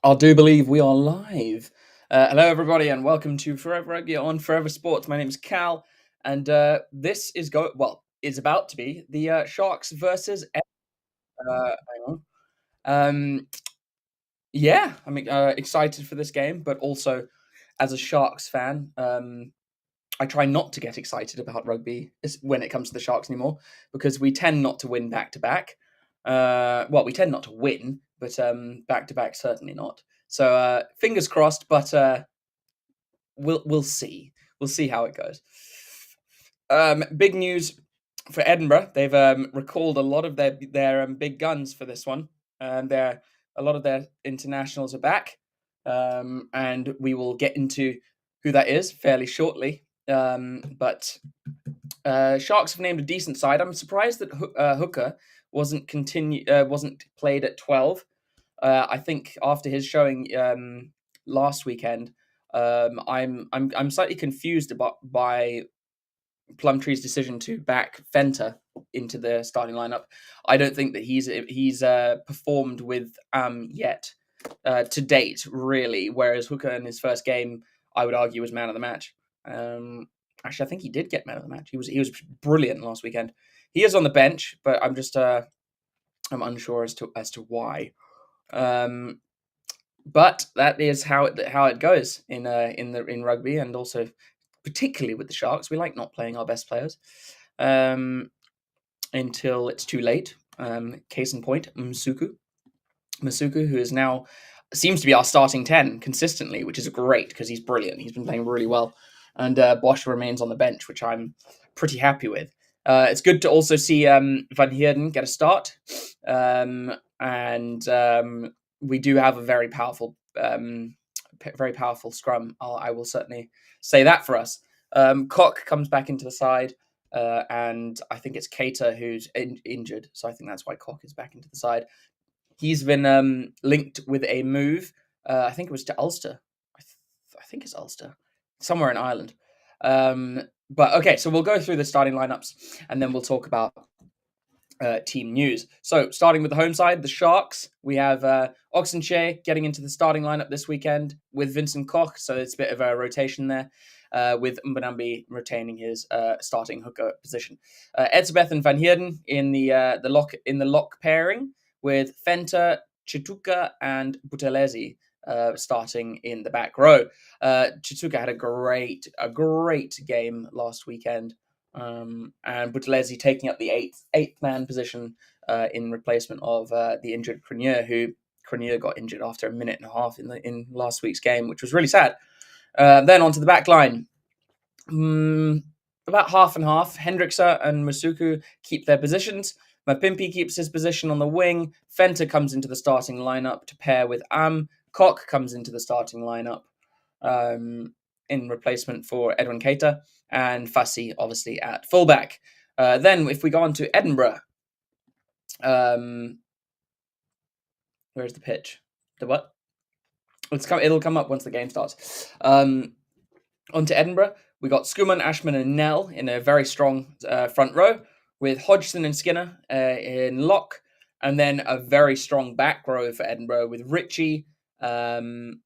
I do believe we are live. Hello, everybody, and welcome to Forever Rugby on Forever Sports. My name is Cal, and this is about to be the Sharks versus. Hang on. Um, yeah, I'm excited for this game, but also as a Sharks fan, I try not to get excited about rugby when it comes to the Sharks anymore because we tend not to win back to back. We tend not to win, but back to back certainly not. So fingers crossed, but we'll see. We'll see how it goes. Big news for Edinburgh. They've recalled a lot of their big guns for this one, and a lot of their internationals are back, and we will get into who that is fairly shortly. But Sharks have named a decent side. I'm surprised that Hooker wasn't played at 12. I think after his showing last weekend, I'm slightly confused by Plumtree's decision to back Fenter into the starting lineup. I don't think that he's performed with yet to date, really. Whereas Hooker in his first game, I would argue, was man of the match. Actually, I think he did get man of the match. He was brilliant last weekend. He is on the bench, but I'm just I'm unsure as to why. But that is how it goes in rugby, and also particularly with the Sharks. We like not playing our best players until it's too late. Case in point, Masuku, who is now seems to be our starting 10 consistently, which is great because he's brilliant. He's been playing really well, and Bosch remains on the bench, which I'm pretty happy with. It's good to also see Van Heerden get a start, and we do have a very powerful scrum. I will certainly say that for us. Koch comes back into the side, and I think it's Cater who's injured, so I think that's why Koch is back into the side. He's been linked with a move. I think it was to Ulster. I think it's Ulster, somewhere in Ireland. But okay, so we'll go through the starting lineups, and then we'll talk about team news. So starting with the home side, the Sharks, we have Oxenshea getting into the starting lineup this weekend with Vincent Koch, so it's a bit of a rotation there, with Mbanambi retaining his starting hooker position. Etzebeth and Van Heerden in the lock pairing, with Fenter, Chituka, and Buthelezi starting in the back row. Chituka had a great game last weekend. And Buthelezi taking up the eighth man position in replacement of the injured Crenier, who got injured after a minute and a half in last week's game, which was really sad. Then onto the back line. About half and half. Hendrickse and Masuku keep their positions. Mapimpi keeps his position on the wing. Fenter comes into the starting lineup to pair with Koch comes into the starting lineup in replacement for Edwin Keita, and Fassi obviously at fullback. Then if we go on to Edinburgh, where's the pitch? The what? It'll come up once the game starts. On to Edinburgh, we got Skuman, Ashman, and Nell in a very strong front row, with Hodgson and Skinner in lock, and then a very strong back row for Edinburgh with Ritchie, I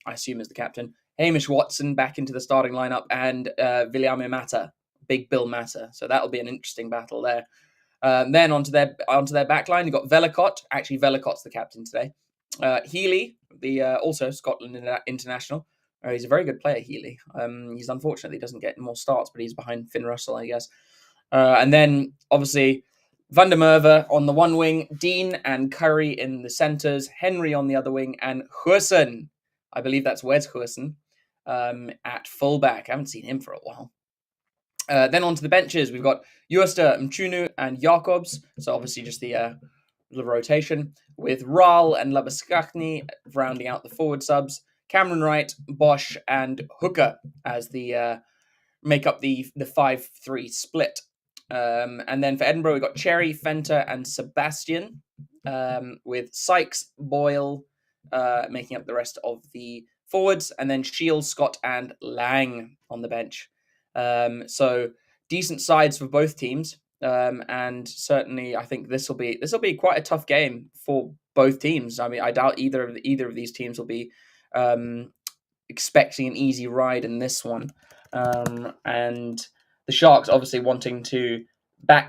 assume is the captain, Hamish Watson back into the starting lineup, and Viliame Mata, Big Bill Mata. So that'll be an interesting battle there. Then onto their back line, you've got Velicott. Actually, Velicott's the captain today. Healy, the also Scotland international. He's a very good player, Healy. He's unfortunately doesn't get more starts, but he's behind Finn Russell, I guess. And then, obviously, Van der Merwe on the one wing, Dean and Currie in the centres, Henry on the other wing, and Hurston, I believe that's Wes Hurston, at fullback. I haven't seen him for a while. Then onto the benches, we've got Jooste, Mchunu, and Jacobs. So obviously just the rotation, with Raal and Labuskaghni rounding out the forward subs. Cameron Wright, Bosch, and Hooker as the make up the 5-3 split. And then for Edinburgh, we've got Cherry, Fenter, and Sebastian, with Sykes, Boyle making up the rest of the forwards, and then Shields, Scott, and Lang on the bench. So decent sides for both teams, and certainly I think this will be quite a tough game for both teams. I mean, I doubt either of these teams will be um, expecting an easy ride in this one, and the Sharks obviously wanting to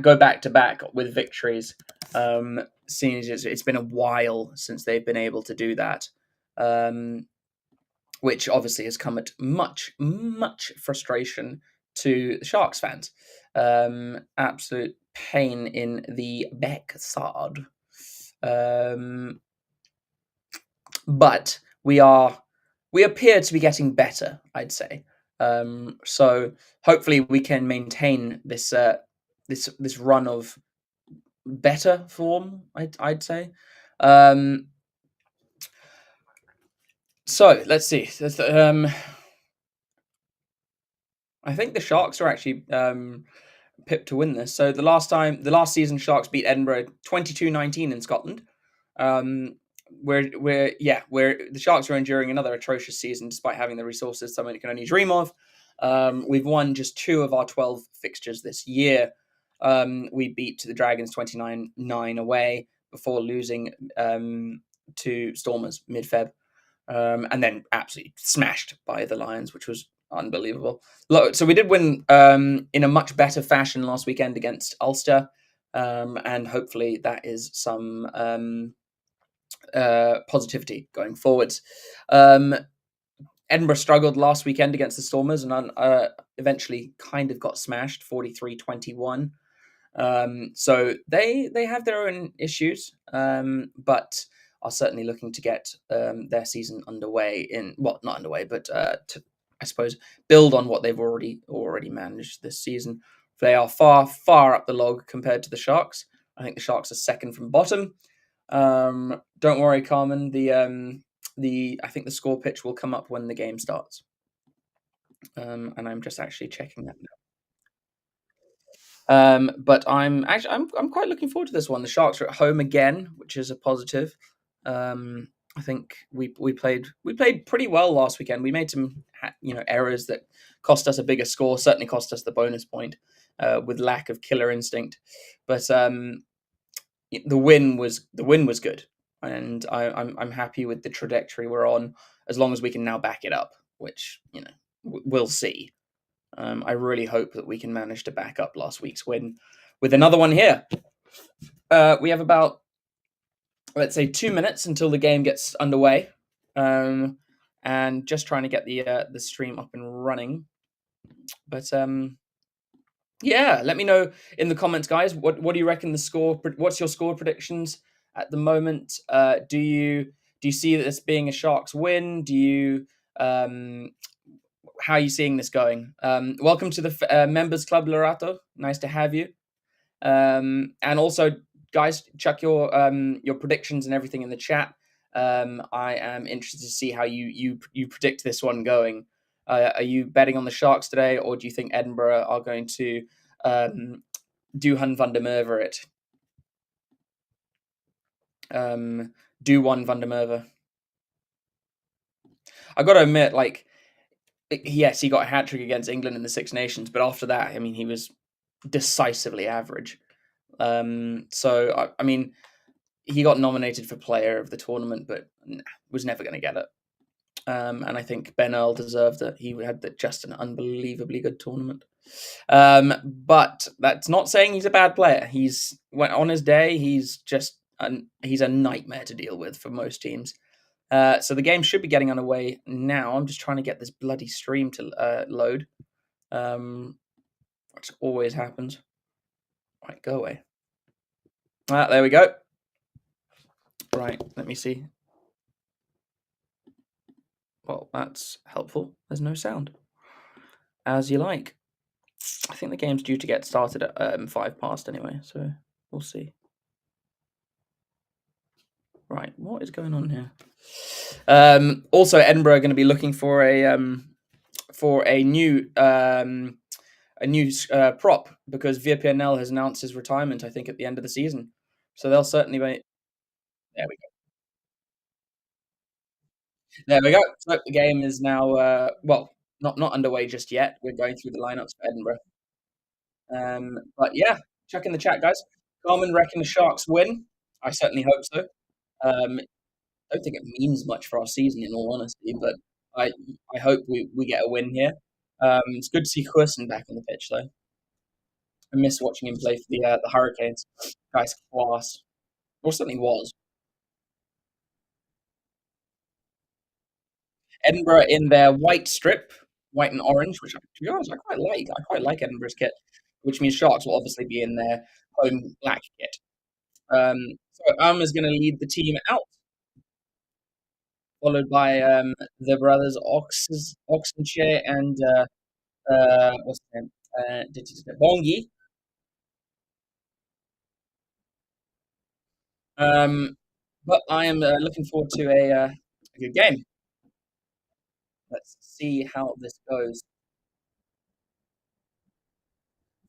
go back to back with victories. Seeing as it's been a while since they've been able to do that, um, which obviously has come at much frustration to the Sharks fans. Absolute pain in the backside. Um, but we appear to be getting better, I'd say. So hopefully we can maintain this run of better form. I'd say. Um, so let's see. I think the Sharks are actually pipped to win this. So the last season, Sharks beat Edinburgh 22-19 in Scotland. Um, where the Sharks are enduring another atrocious season despite having the resources someone can only dream of. We've won just 2 of our 12 fixtures this year. We beat the Dragons 29-9 away before losing to Stormers mid-Feb. And then absolutely smashed by the Lions, which was unbelievable. So we did win in a much better fashion last weekend against Ulster, and hopefully that is some positivity going forwards. Edinburgh struggled last weekend against the Stormers and eventually kind of got smashed 43-21. So they have their own issues, but are certainly looking to get their season underway not underway, but to, I suppose, build on what they've already managed this season. They are far up the log compared to the Sharks. I think the Sharks are second from bottom. Don't worry, Carmen. I think the score pitch will come up when the game starts. And I'm just actually checking that now. But I'm quite looking forward to this one. The Sharks are at home again, which is a positive. I think we played pretty well last weekend. We made some errors that cost us a bigger score. Certainly cost us the bonus point with lack of killer instinct. But the win was good, and I'm happy with the trajectory we're on. As long as we can now back it up, which we'll see. I really hope that we can manage to back up last week's win with another one here. We have about, let's say, 2 minutes until the game gets underway, and just trying to get the stream up and running. But yeah, let me know in the comments, guys. What do you reckon the score? What's your score predictions at the moment? Do you see this being a Sharks win? Do you how are you seeing this going? Welcome to the members club, Lorato. Nice to have you. And also, guys, chuck your predictions and everything in the chat. I am interested to see how you predict this one going. Are you betting on the Sharks today, or do you think Edinburgh are going to do Hun van der Merwe it? Do one van der Merwe. I got to admit, yes, he got a hat trick against England in the Six Nations, but after that, I mean, he was decisively average. So I mean, he got nominated for Player of the Tournament, but was never going to get it. And I think Ben Earl deserved it. He had just an unbelievably good tournament. But that's not saying he's a bad player. On his day, he's a nightmare to deal with for most teams. So the game should be getting underway now. I'm just trying to get this bloody stream to load, which always happens. Right, go away. There we go. Right, let me see. Well, that's helpful. There's no sound. As you like. I think the game's due to get started at 5 past anyway, so we'll see. Right, what is going on here? Also, Edinburgh are going to be looking for a new prop because VPNL has announced his retirement, I think, at the end of the season. So they'll certainly be. There we go. There we go. So the game is now not underway just yet. We're going through the lineups for Edinburgh. But yeah, check in the chat, guys. Carmen reckon the Sharks win. I certainly hope so. don't think it means much for our season, in all honesty, but I I hope we get a win here. It's good to see Hurston back on the pitch, though. I miss watching him play for the Hurricanes. Guy's class, or something was. Edinburgh in their white strip, white and orange, which, to be honest, I quite like. I quite like Edinburgh's kit, which means Sharks will obviously be in their home black kit. So is going to lead the team out, followed by the brothers Oxenshire and what's his name? Bongi. Um, but I am looking forward to a good game. Let's see how this goes.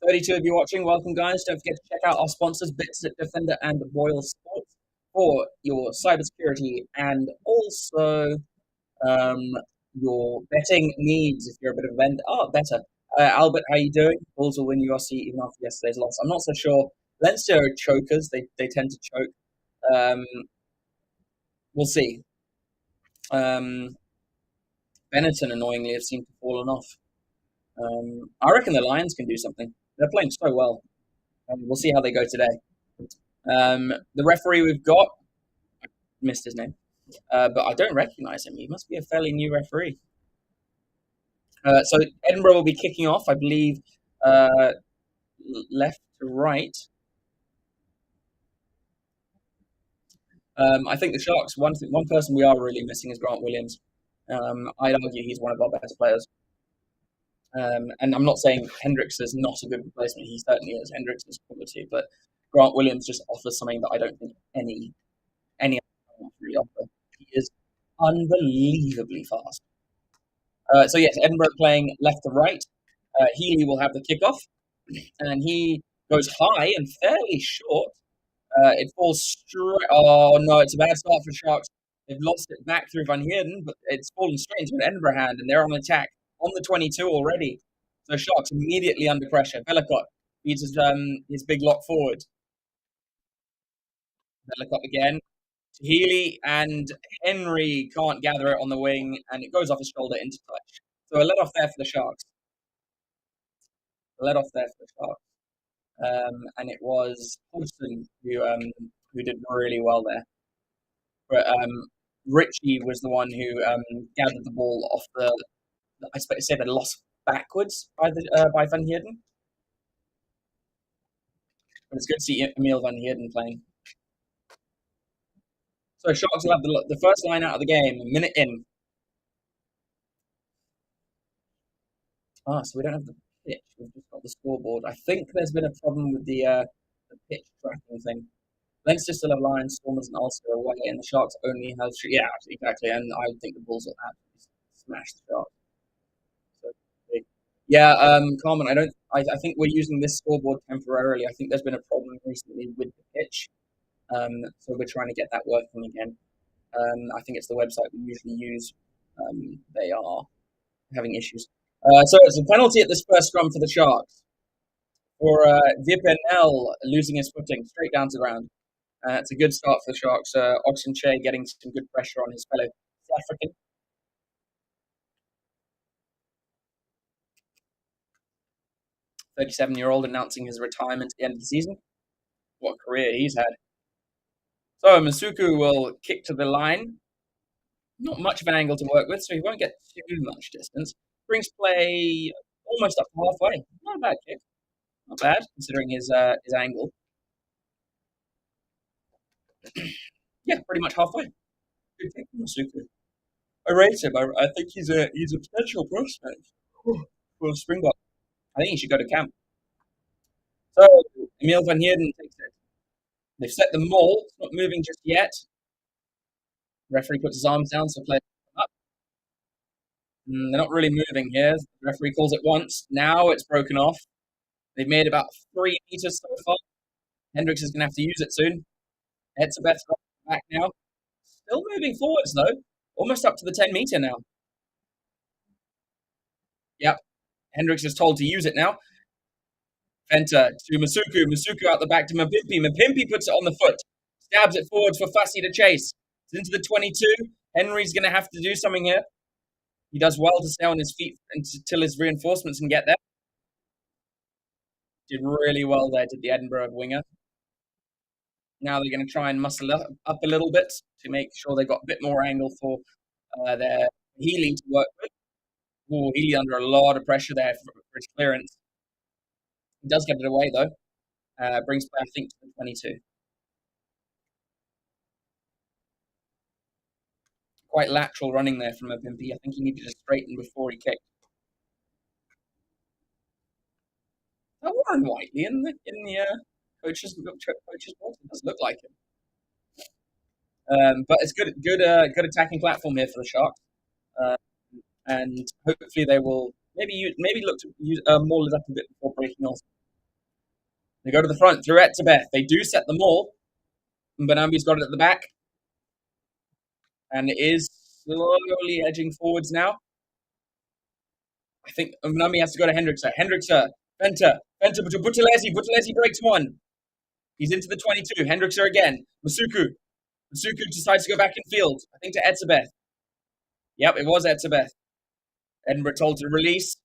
32 of you watching, welcome guys. Don't forget to check out our sponsors, BITDEFENDER and Boyle Sports, for your cybersecurity and also um, your betting needs if you're a bit of a vendor. Oh, better. Albert, how you doing? Bulls will win URC even after yesterday's loss. I'm not so sure. Leinster are chokers. They tend to choke. We'll see. Benetton, annoyingly, have seemed to have fallen off. I reckon the Lions can do something. They're playing so well. We'll see how they go today. The referee we've got, I missed his name, but I don't recognise him. He must be a fairly new referee. So Edinburgh will be kicking off, I believe, left to right. I think the Sharks, one person we are really missing is Grant Williams. I'd argue he's one of our best players. And I'm not saying Hendricks is not a good replacement. He certainly is. Hendricks is quality, but Grant Williams just offers something that I don't think any other really offer. He is unbelievably fast. So yes, Edinburgh playing left to right. Healy will have the kickoff, and he goes high and fairly short. It falls straight. Oh no, it's a bad start for Sharks. They've lost it back through Van Heerden, but it's fallen straight into an Edinburgh hand, and they're on attack on the 22 already. So Sharks immediately under pressure. Bellicott feeds his big lock forward. Bellicott again to Healy, and Henry can't gather it on the wing, and it goes off his shoulder into touch. So a let off there for the Sharks. And it was Hodgson who did really well there. But Ritchie was the one who gathered the ball off I suppose say the loss backwards by Van Heerden. But it's good to see Emil Van Heerden playing. So Sharks will have the first line out of the game, a minute in. So we don't have the pitch. We've just got the scoreboard. I think there's been a problem with the pitch tracking thing. Leinster still have Lions, Stormers, and Ulster away, and the Sharks only have yeah, exactly. And I think the Bulls will absolutely smash the Sharks. So, yeah, Carmen, I think we're using this scoreboard temporarily. I think there's been a problem recently with the pitch, so we're trying to get that working again. I think it's the website we usually use. They are having issues. So it's a penalty at this first scrum for the Sharks. For Vipernel losing his footing straight down to the ground. It's a good start for the Sharks. Oxenshire getting some good pressure on his fellow South African. 37-year-old announcing his retirement at the end of the season. What a career he's had. So Masuku will kick to the line. Not much of an angle to work with, so he won't get too much distance. Brings play almost up to halfway. Not a bad kick. Not bad, considering his angle. Yeah, pretty much halfway. Good kick from Masuku. I rate him. I think he's a potential prospect for Springbok. I think he should go to camp. So Emil Van Heerden takes it. They've set the maul. It's not moving just yet. Referee puts his arms down, so players up. They're not really moving here. The referee calls it once. Now it's broken off. They've made about 3 meters so far. Hendricks is going to have to use it soon. Etzebeth's got back now. Still moving forwards, though. Almost up to the 10-meter now. Yep. Hendricks is told to use it now. Venter to Masuku. Masuku out the back to Mapimpi. Mapimpi puts it on the foot. Stabs it forwards for Fassi to chase. It's into the 22. Henry's going to have to do something here. He does well to stay on his feet until his reinforcements can get there. Did really well there, did the Edinburgh winger. Now they're going to try and muscle up a little bit to make sure they've got a bit more angle for their Healy to work with. Ooh, Healy under a lot of pressure there for his clearance. He does get it away, though. Brings play, I think, to the 22. Quite lateral running there from Pimpy. I think he needed to straighten before he kicked. Oh, Warren Whiteley in the coaches box. It does look like him. But it's good attacking platform here for the Sharks, and hopefully they will maybe look to maul it up a bit before breaking off. They go to the front through Etzebeth. They do set the maul. Mbanambi's got it at the back, and it is slowly edging forwards now. I think Mbanambi has to go to Hendrickser. Hendrickser, Venter to Buthelezi. Buthelezi breaks one. He's into the 22. Hendrickser again. Masuku decides to go back in field. I think to Etzebeth. Yep, it was Etzebeth. Edinburgh told to release.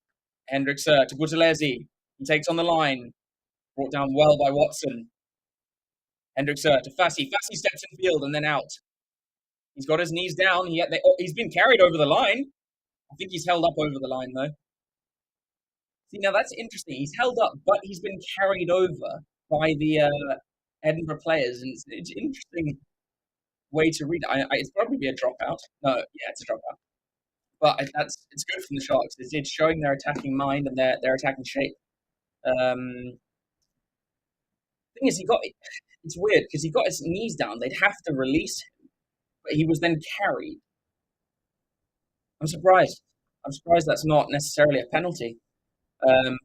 Hendrickser to Buthelezi. He takes on the line. Brought down well by Watson. Hendrickser to Fassi. Fassi steps in field and then out. He's got his knees down. He's been carried over the line. I think he's held up over the line, though. See, now that's interesting. He's held up, but he's been carried over by the Edinburgh players. And it's an interesting way to read it. It's probably be a dropout. No, yeah, it's a dropout. But it's good from the Sharks. It's showing their attacking mind and their attacking shape. Thing is, it's weird because he got his knees down. They'd have to release him, but he was then carried. I'm surprised. I'm surprised that's not necessarily a penalty.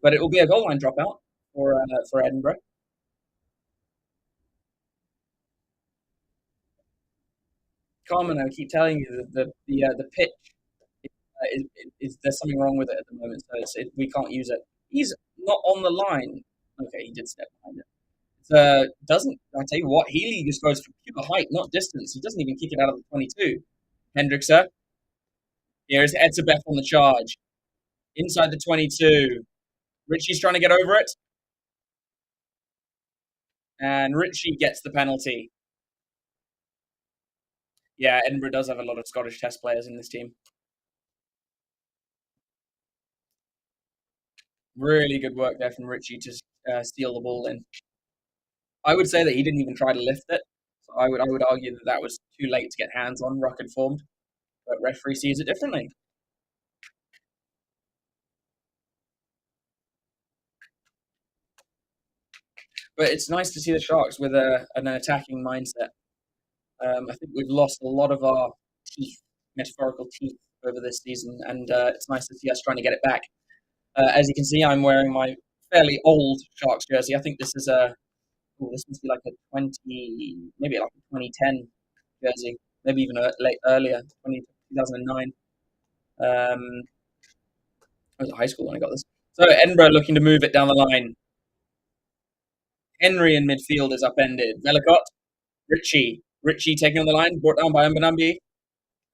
But it will be a goal line dropout for Edinburgh. Carmen, I keep telling you that the pitch is there's something wrong with it at the moment, so we can't use it. He's not on the line. Okay, he did step behind it. Doesn't I tell you what? Healy just goes for pure height, not distance. He doesn't even kick it out of the 22. Hendrickser. Here's Etzebeth on the charge. Inside the 22. Ritchie's trying to get over it. And Ritchie gets the penalty. Yeah, Edinburgh does have a lot of Scottish Test players in this team. Really good work there from Ritchie to steal the ball in. I would say that he didn't even try to lift it. So I would argue that was too late to get hands on. Ruck had formed, but referee sees it differently. But it's nice to see the Sharks with an attacking mindset. I think we've lost a lot of our teeth, metaphorical teeth, over this season, and it's nice to see us trying to get it back. As you can see, I'm wearing my fairly old Sharks jersey. I think this is this must be like a 2010 jersey, maybe even earlier, 2009. I was at high school when I got this. So Edinburgh looking to move it down the line. Henry in midfield is upended. Velicott, Ritchie taking on the line, brought down by Mbanambi.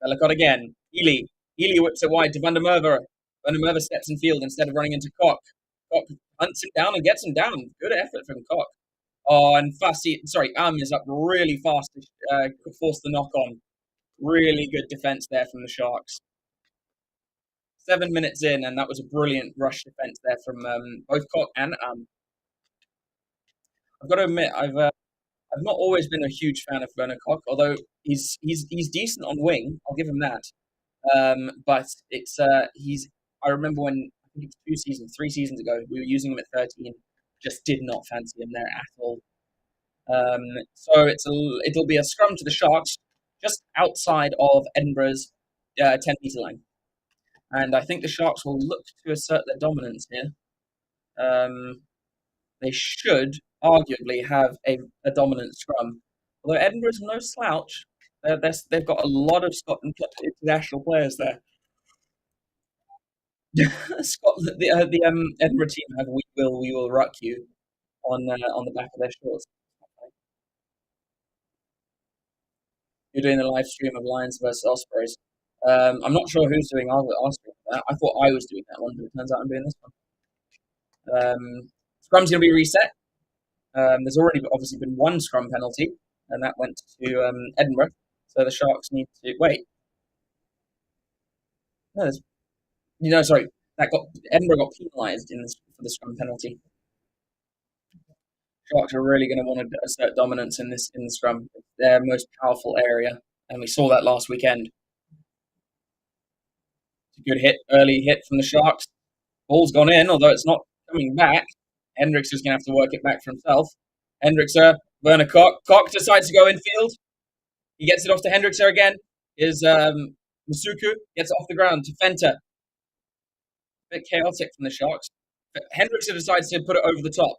Velicott again. Healy whips it wide to Van der Merwe. Van der Merwe steps in field instead of running into Koch. Koch hunts him down and gets him down. Good effort from Koch. Oh, and is up really fast to force the knock on. Really good defense there from the Sharks. 7 minutes in, and that was a brilliant rush defense there from both Koch and I've got to admit, I've not always been a huge fan of Werner Koch, although he's decent on wing. I'll give him that. But it's he's. I remember when I think it was 3 seasons ago, we were using him at 13. Just did not fancy him there at all. So it'll be a scrum to the Sharks, just outside of Edinburgh's 10-meter line, and I think the Sharks will look to assert their dominance here. They should arguably have a dominant scrum, although Edinburgh's no slouch. They've got a lot of Scotland international players there. Scotland, the Edinburgh team have "We will ruck you" on the back of their shorts. You're doing the live stream of Lions versus Ospreys. I'm not sure who's doing our stream for that. I thought I was doing that one, but it turns out I'm doing this one. Scrum's going to be reset. There's already obviously been one scrum penalty, and that went to Edinburgh. So the Sharks need to wait. No, sorry, that got Edinburgh got penalised for the scrum penalty. Sharks are really going to want to assert dominance in the scrum. It's their most powerful area, and we saw that last weekend. It's a good early hit from the Sharks. Ball's gone in, although it's not coming back. Hendricks is going to have to work it back for himself. Hendrickser, Werner Koch. Koch decides to go infield. He gets it off to Hendrickser again. Is Masuku gets it off the ground to Fenter. A bit chaotic from the Sharks. Hendrickser decides to put it over the top.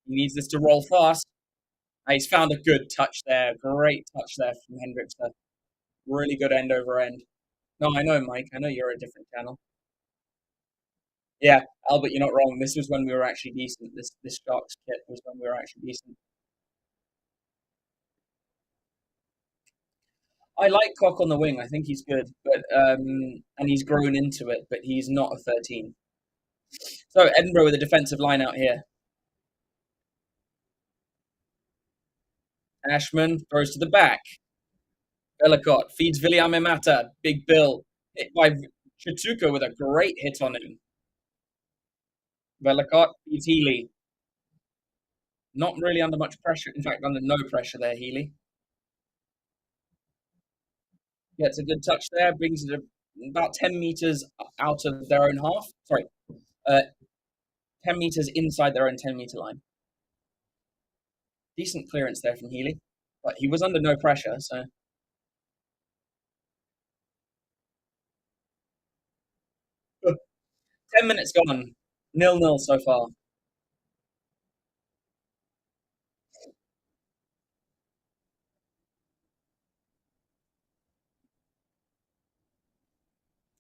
He needs this to roll fast. He's found a good touch there. Great touch there from Hendrickser. Really good end over end. No, I know, Mike. I know you're a different channel. Yeah, Albert, you're not wrong. This was when we were actually decent. This Sharks kit was when we were actually decent. I like Koch on the wing. I think he's good, but and he's grown into it, but he's not a 13. So Edinburgh with a defensive line out here. Ashman throws to the back. Bellicott feeds Viliame Big Bill hit by Chituka with a great hit on him. Bellicott feeds Healy. Not really under much pressure. In fact, under no pressure there, Healy. Gets a good touch there, brings it about 10 meters out of their own half. Sorry, 10 meters inside their own 10-meter line. Decent clearance there from Healy, but he was under no pressure, so. 10 minutes gone. 0-0 so far.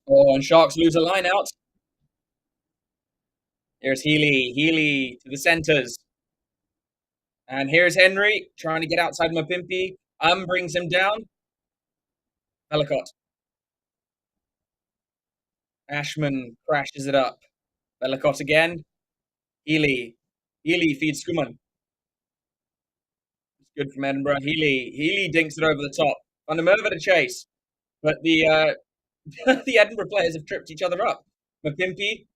Oh, and Sharks lose a line out. Here's Healy. Healy to the centers. And here's Henry trying to get outside Mapimpi. Brings him down. Bellicott. Ashman crashes it up. Bellicott again. Healy. Healy feeds Skuman. It's good from Edinburgh. Healy dinks it over the top. Van der Merwe to chase. But the the Edinburgh players have tripped each other up. Mapimpi.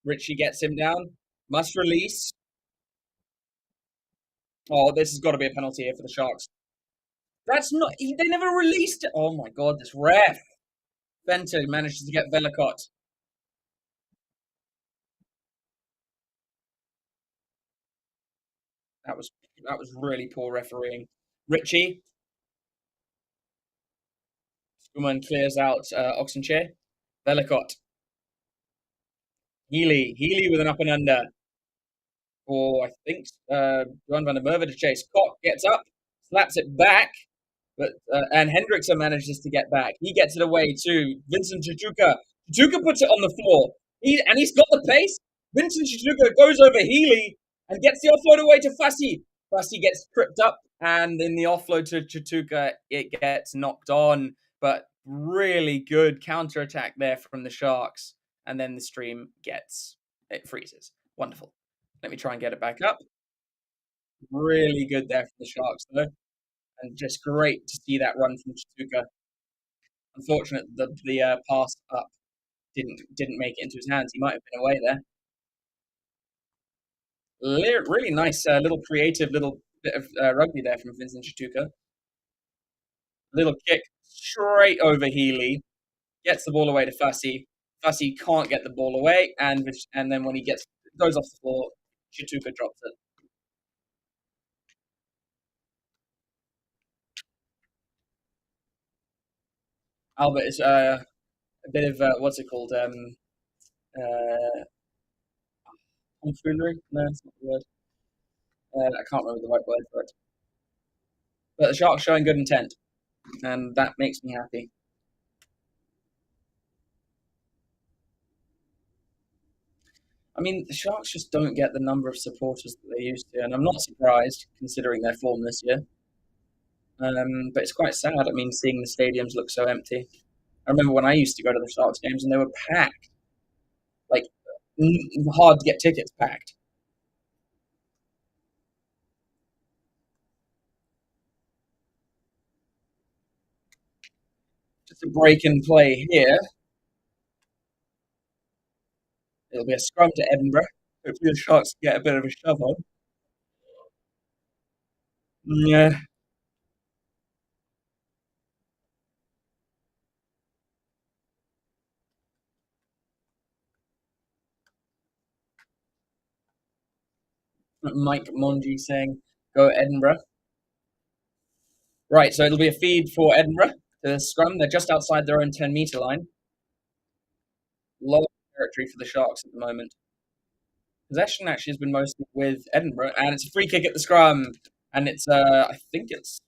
Ritchie gets him down. Must release. Oh, this has got to be a penalty here for the Sharks. That's not. They never released it. Oh my god, this ref. Fenter manages to get Bellicott. That was really poor refereeing. Ritchie. Skuman clears out Oxenchair. Bellicott. Healy with an up and under. Or I think John van der Merwe to chase. Koch gets up, slaps it back, but and Hendrickson manages to get back. He gets it away to Vincent Chituka. Chituka puts it on the floor. He's got the pace. Vincent Chituka goes over Healy and gets the offload away to Fassi. Fassi gets tripped up, and in the offload to Chituka, it gets knocked on. But really good counterattack there from the Sharks. And then the stream it freezes. Wonderful. Let me try and get it back up. Really good there for the Sharks, though. And just great to see that run from Chituka. Unfortunate that the pass up didn't make it into his hands. He might have been away there. Really nice little creative little bit of rugby there from Vincent Chituka. Little kick straight over Healy. Gets the ball away to Fassi. Fassi can't get the ball away, and then when he goes off the floor, Chituka drops it. Albert is a bit of what's it called? Tomfoolery? No, that's not the word. I can't remember the right word for it. But the Sharks showing good intent, and that makes me happy. I mean, the Sharks just don't get the number of supporters that they used to, and I'm not surprised considering their form this year. But it's quite sad. I mean, seeing the stadiums look so empty. I remember when I used to go to the Sharks games and they were packed, like hard to get tickets packed. Just a break and play here. It'll be a scrum to Edinburgh. Hopefully the Sharks get a bit of a shove on. Yeah, Mike Monji saying, go Edinburgh. Right, so it'll be a feed for Edinburgh to the scrum. They're just outside their own 10-metre line. Low territory for the Sharks at the moment. Possession actually has been mostly with Edinburgh, and it's a free kick at the scrum. And it's, I think it's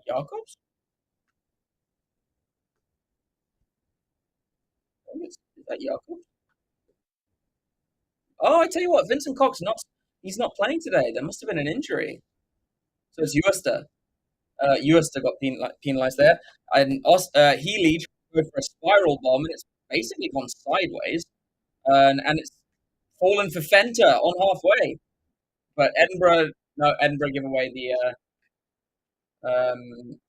Jacobs? Is that Jacobs? Oh, I tell you what, Vincent Cox he's not playing today. There must have been an injury. So it's Uester. Uester got penalised there. And Healy tried to go for a spiral bomb, and it's basically gone sideways. And it's fallen for Fenter on halfway. But Edinburgh, no, Edinburgh give away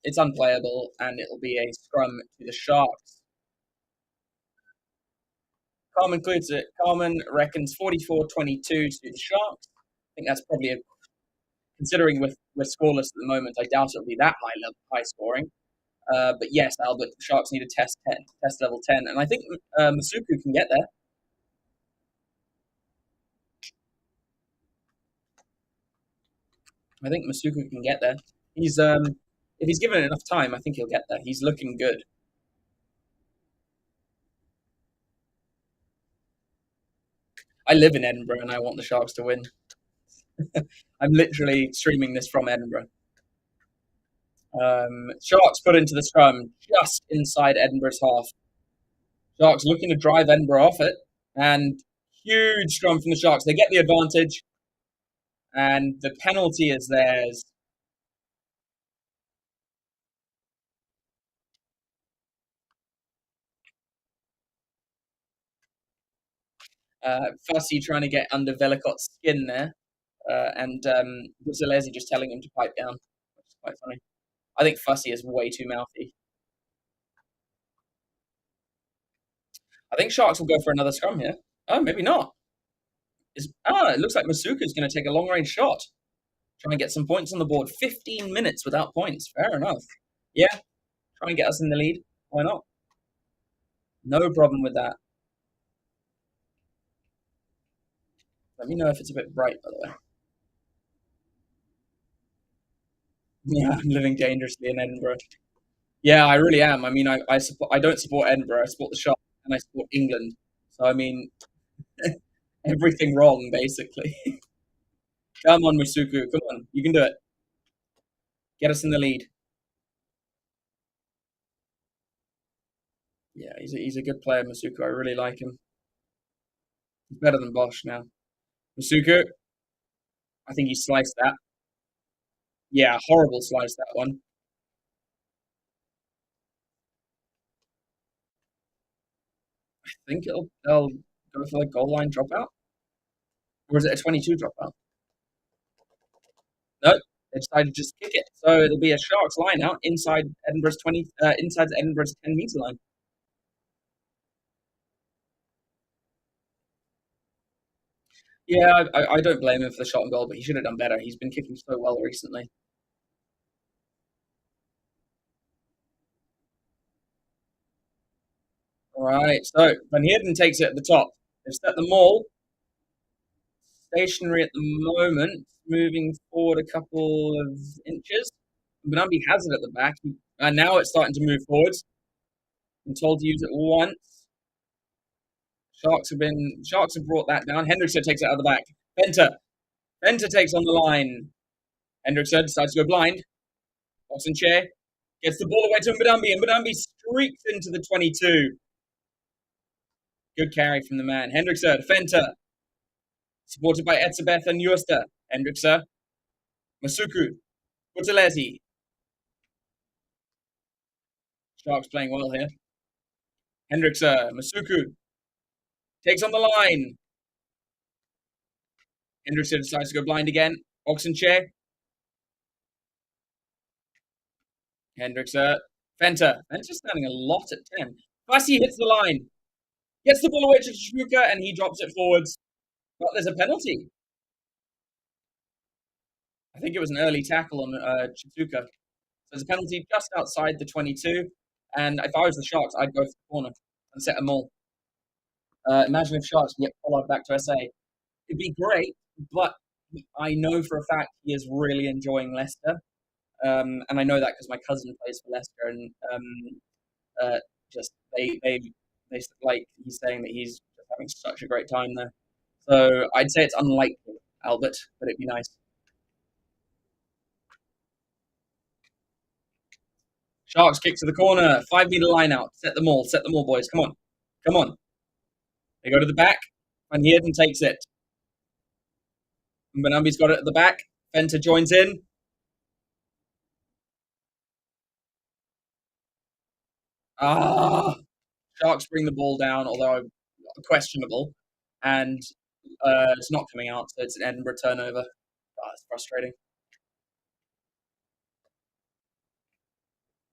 it's unplayable, and it'll be a scrum to the Sharks. Carmen includes it. Carmen reckons 44-22 to the Sharks. I think that's probably considering we're scoreless at the moment. I doubt it'll be that high scoring. But yes, Albert, the Sharks need a test level 10, and I think Masuku can get there. I think Masuku can get there. He's if he's given enough time, I think he'll get there. He's looking good. I live in Edinburgh and I want the Sharks to win. I'm literally streaming this from Edinburgh. Sharks put into the scrum just inside Edinburgh's half. Sharks looking to drive Edinburgh off it, and huge scrum from the Sharks. They get the advantage, and the penalty is theirs. Fussy trying to get under Velicot's skin there, and Buzzalesi just telling him to pipe down, which is quite funny. I think Fussy is way too mouthy. I think Sharks will go for another scrum here. Oh, maybe not. It looks like Masuka's going to take a long range shot. Try and get some points on the board. 15 minutes without points. Fair enough. Yeah, try and get us in the lead. Why not? No problem with that. Let me know if it's a bit bright, by the way. Yeah, I'm living dangerously in Edinburgh. Yeah, I really am. I mean, I don't support Edinburgh. I support the Sharks and I support England. So I mean, everything wrong basically. Come on, Masuku. Come on, you can do it. Get us in the lead. Yeah, he's a good player, Masuku. I really like him. He's better than Bosch now. Masuku, I think he sliced that. Yeah, horrible slice that one. I think they'll go for the goal line dropout, or is it a 22 dropout? No, they decided to just kick it. So it'll be a Sharks line out inside inside Edinburgh's 10-meter line. Yeah, I don't blame him for the shot on goal, but he should have done better. He's been kicking so well recently. All right, so Van Heerden takes it at the top. They've set them all stationary at the moment, moving forward a couple of inches. Benambi has it at the back, and now it's starting to move forwards. Been told to use it once. Sharks have brought that down. Hendrickson takes it out of the back. Benter takes on the line. Hendrickson decides to go blind. Box and chair. Gets the ball away to Mbadambi, and Mbadambi streaks into the 22. Good carry from the man. Hendrickson, Fenter. Supported by Etzebeth and Uester. Hendrickson. Masuku. Butaletti. Sharks playing well here. Hendrickson, Masuku takes on the line. Hendrickson decides to go blind again. Oxenchair. Hendrickson. Fenter. Fenter's standing a lot at 10. Varsity hits the line. Gets the ball away to Chizuka and he drops it forwards. But there's a penalty. I think it was an early tackle on Chizuka. So there's a penalty just outside the 22. And if I was the Sharks, I'd go for the corner and set them all. Imagine if Sharks can get followed back to SA. It'd be great, but I know for a fact he is really enjoying Leicester. And I know that because my cousin plays for Leicester, and just they like he's saying that he's just having such a great time there. So I'd say it's unlikely, Albert, but it'd be nice. Sharks kick to the corner, 5 meter line out. Set them all, boys. Come on, come on. They go to the back, and Heerden takes it. Mbanambi's got it at the back. Fenter joins in. Sharks bring the ball down, although questionable, and it's not coming out, so it's an Edinburgh turnover. It's frustrating.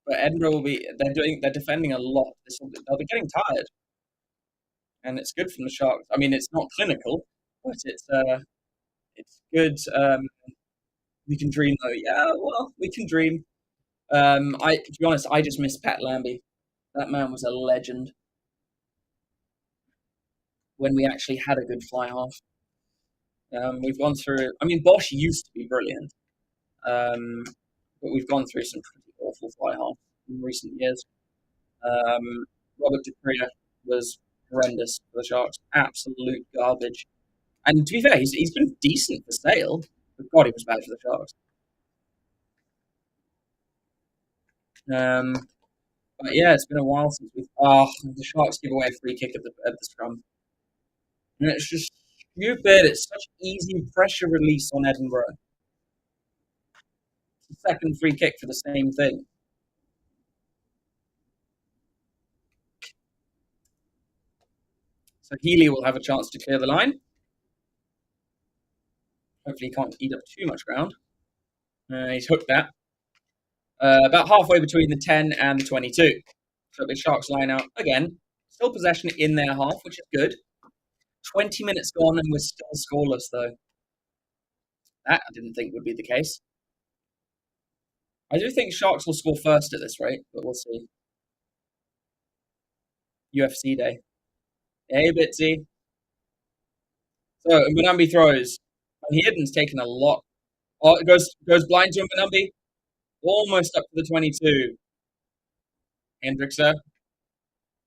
But Edinburgh they're defending a lot. They'll be getting tired, and it's good from the Sharks. I mean, it's not clinical, but it's good. We can dream though. Yeah, well, we can dream. To be honest, I just miss Pat Lambie. That man was a legend when we actually had a good fly half. We've gone through. I mean, Bosch used to be brilliant, um, but we've gone through some pretty awful fly half in recent years. Robert De Crea was horrendous for the Sharks, absolute garbage. And to be fair, he's been decent for Sale, but God, he was bad for the Sharks. But yeah, it's been a while since we've. The Sharks give away a free kick at the scrum, and it's just stupid. It's such easy pressure release on Edinburgh. It's the second free kick for the same thing. So Healy will have a chance to clear the line. Hopefully, he can't eat up too much ground. He's hooked that. About halfway between the 10 and the 22. So the Sharks line out again. Still possession in their half, which is good. 20 minutes gone and we're still scoreless, though. That I didn't think would be the case. I do think Sharks will score first at this rate, but we'll see. UFC day. Hey, Bitsy. So Mbanambi throws. And Heerden's taken a lot. Oh, it goes blind to Mbanambi. Almost up to the 22. Hendrickson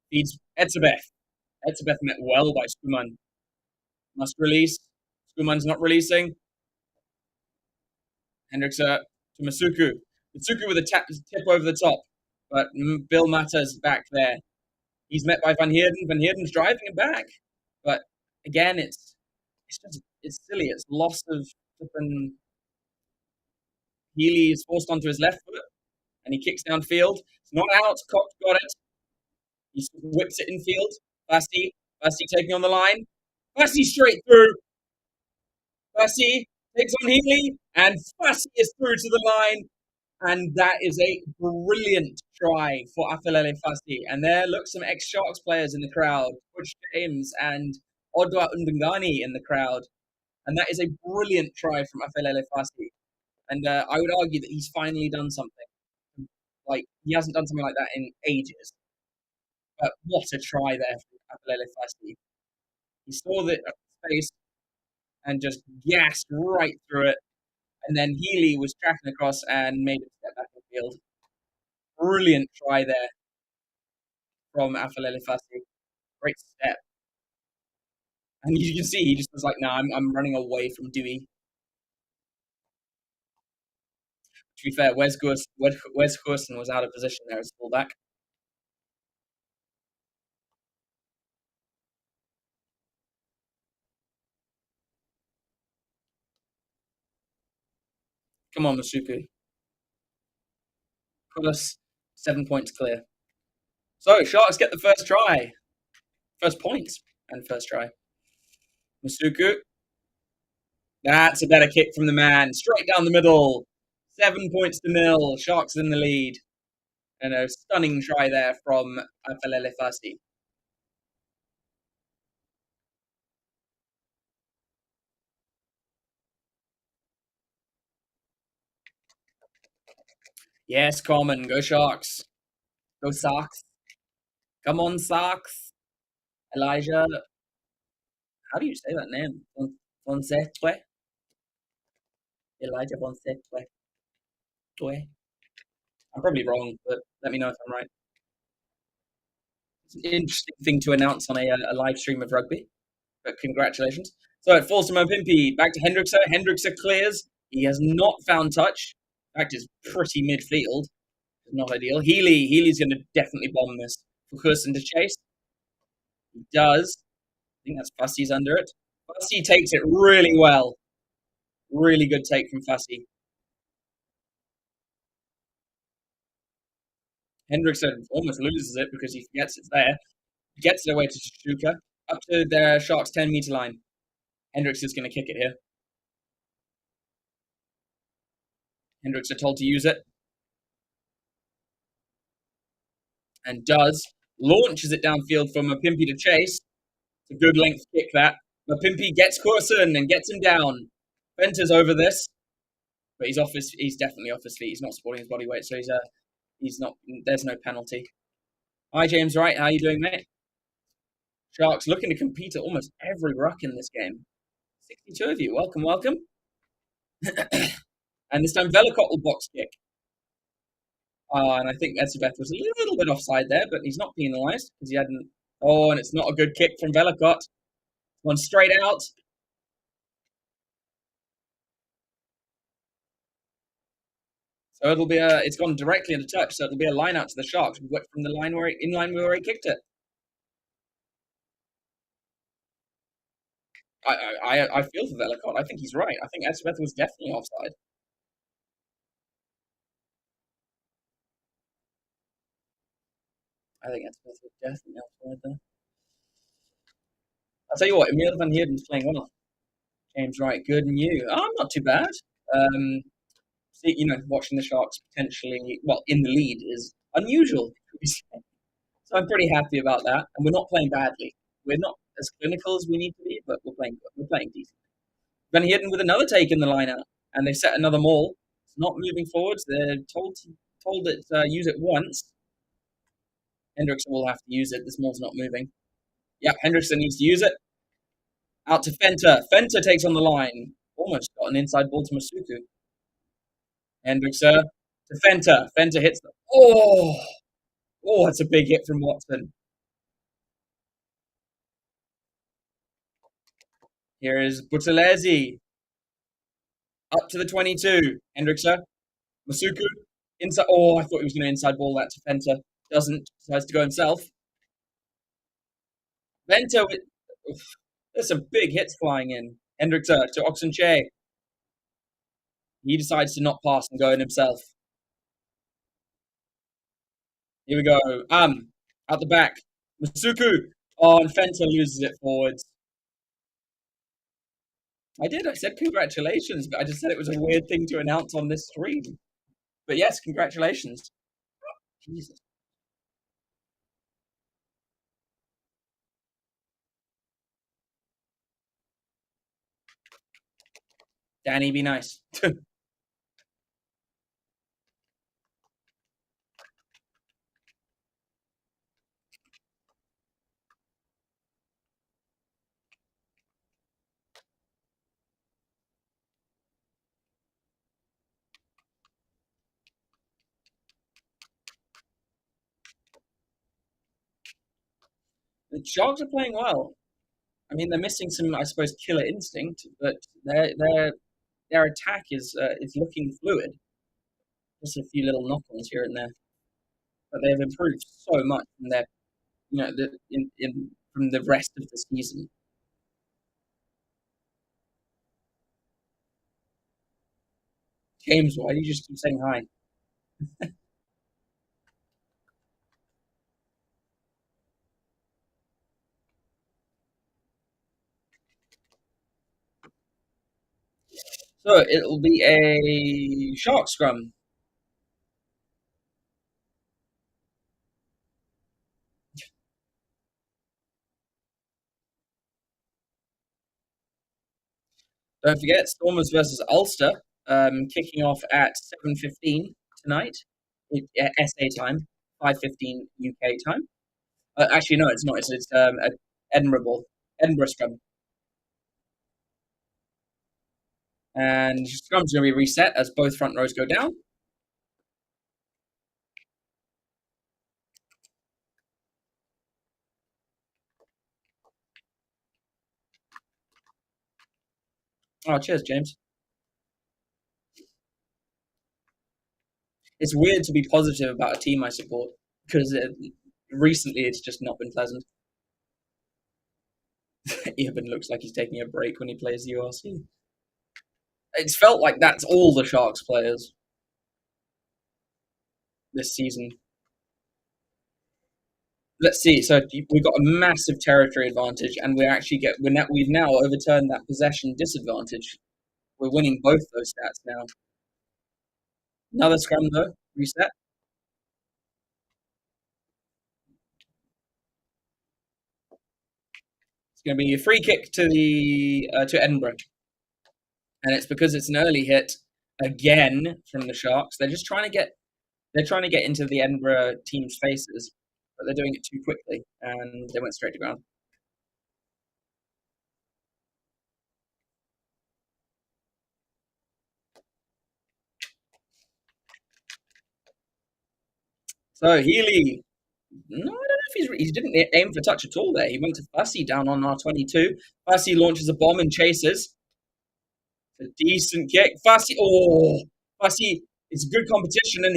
feeds Etzebeth. Etzebeth met well by Skuman. Must release. Skuman's not releasing. Hendrickson to Masuku. Masuku with a tip over the top. But Bill Mata's back there. He's met by Van Heerden. Van Heerden's driving him back. But again, it's silly. It's loss of flipping. Healy is forced onto his left foot and he kicks downfield. It's not out. Cox got it. He whips it infield. Varsity taking on the line. Varsity straight through. Varsity takes on Healy and Varsity is through to the line. And that is a brilliant try for Afilele Fasi. And there look some ex-Sharks players in the crowd. Butch James and Odwa Undungani in the crowd. And that is a brilliant try from Afilele Fasi. And I would argue that he's finally done something. Like, he hasn't done something like that in ages. But what a try there from Afilele Fasi. He saw the space and just gassed right through it. And then Healy was tracking across and made a step back in the field. Brilliant try there from Afilele Fasi. Great step. And you can see he just was like, no, I'm running away from Dewey. To be fair, Wes Goosen was out of position there as fullback. Come on, Masuku. Put us 7 points clear. So Sharks get the first try, first points, and first try. Masuku. That's a better kick from the man, straight down the middle. 7 points to nil. Sharks in the lead. And a stunning try there from Afalele Fasi. Yes, Common. Go Sharks. Go Sox. Come on, Sox. Elijah. How do you say that name? Fonseca? Elijah Fonseca. I'm probably wrong, but let me know if I'm right. It's an interesting thing to announce on a live stream of rugby, but congratulations. So it falls to Mopimpi. Back to Hendrickse. Hendrickse clears. He has not found touch. In fact, is pretty midfield. Not ideal. Healy's going to definitely bomb this. For Hurson to chase. He does. I think that's Fussie's under it. Fussie takes it really well. Really good take from Fussie. Hendrickson almost loses it because he forgets it's there. He gets it away to Shuka. Up to their Sharks 10-meter line. Hendrickson's going to kick it here. Hendrickson told to use it. And does. Launches it downfield for Mapimpi to chase. It's a good length kick that. Mapimpi gets Corson and gets him down. Venter's over this. But he's definitely off his feet. He's not supporting his body weight, so he's not. There's no penalty. Hi, James Wright. How you doing, mate? Sharks looking to compete at almost every ruck in this game. 62 of you. Welcome, welcome. And this time Velicott will box kick. And I think Etzebeth was a little bit offside there, but he's not penalised because he hadn't. Oh, and it's not a good kick from Velicott. One straight out. So it'll be it's gone directly into touch, so it'll be a line out to the Sharks from the line where he kicked it. I feel for Velicott. I think he's right. I think Etzebeth was definitely offside. I think Etzebeth was definitely offside there. I'll tell you what, Emil van Heerden's playing well. James Wright, good and you. Oh, I'm not too bad. Watching the Sharks potentially, in the lead is unusual. So I'm pretty happy about that. And we're not playing badly. We're not as clinical as we need to be, but we're playing good. We're playing decent. Van Heerden with another take in the lineup, and they've set another maul. It's not moving forwards. They're told it use it once. Hendrickson will have to use it. This maul's not moving. Yep, Hendrickson needs to use it. Out to Fenter. Fenter takes on the line. Almost got an inside ball to Masuku. Hendrickson to Fenter. Fenter hits the. Oh, that's a big hit from Watson. Here is Buthelezi. Up to the 22. Hendrickson. Masuku. Inside. Oh, I thought he was going to inside ball that to Fenter. Doesn't. Decides to go himself. Fenter with. There's some big hits flying in. Hendrickson to Oxenche. He decides to not pass and go in himself. Here we go. Out the back. Masuku. Oh, and Fenter loses it forwards. I did. I said congratulations, but I just said it was a weird thing to announce on this stream. But yes, congratulations. Jesus. Danny, be nice. The Sharks are playing well. I mean, they're missing some, I suppose, killer instinct, but their attack is looking fluid. Just a few little knock-ons here and there, but they have improved so much from their, from the rest of the season. James, why do you just keep saying hi? So it'll be a shark scrum. Don't forget, Stormers versus Ulster, kicking off at 7:15 tonight, SA time, 5:15 UK time. Actually, no, it's not. It's at Edinburgh scrum, and scrum's going to be reset as both front rows go down. Oh, cheers, James. It's weird to be positive about a team I support because recently it's just not been pleasant. Eben looks like he's taking a break when he plays the URC. It's felt like that's all the Sharks players this season. Let's see. So we've got a massive territory advantage, and we've now overturned that possession disadvantage. We're winning both those stats now. Another scrum though, reset. It's going to be a free kick to Edinburgh, and it's because it's an early hit again from the Sharks. They're trying to get into the Edinburgh team's faces, but they're doing it too quickly, and they went straight to ground. So Healy, no, I don't know if he didn't aim for touch at all there. He went to Fussy down on R22. Fussy launches a bomb and chases. A decent kick. Fussy. It's good competition, and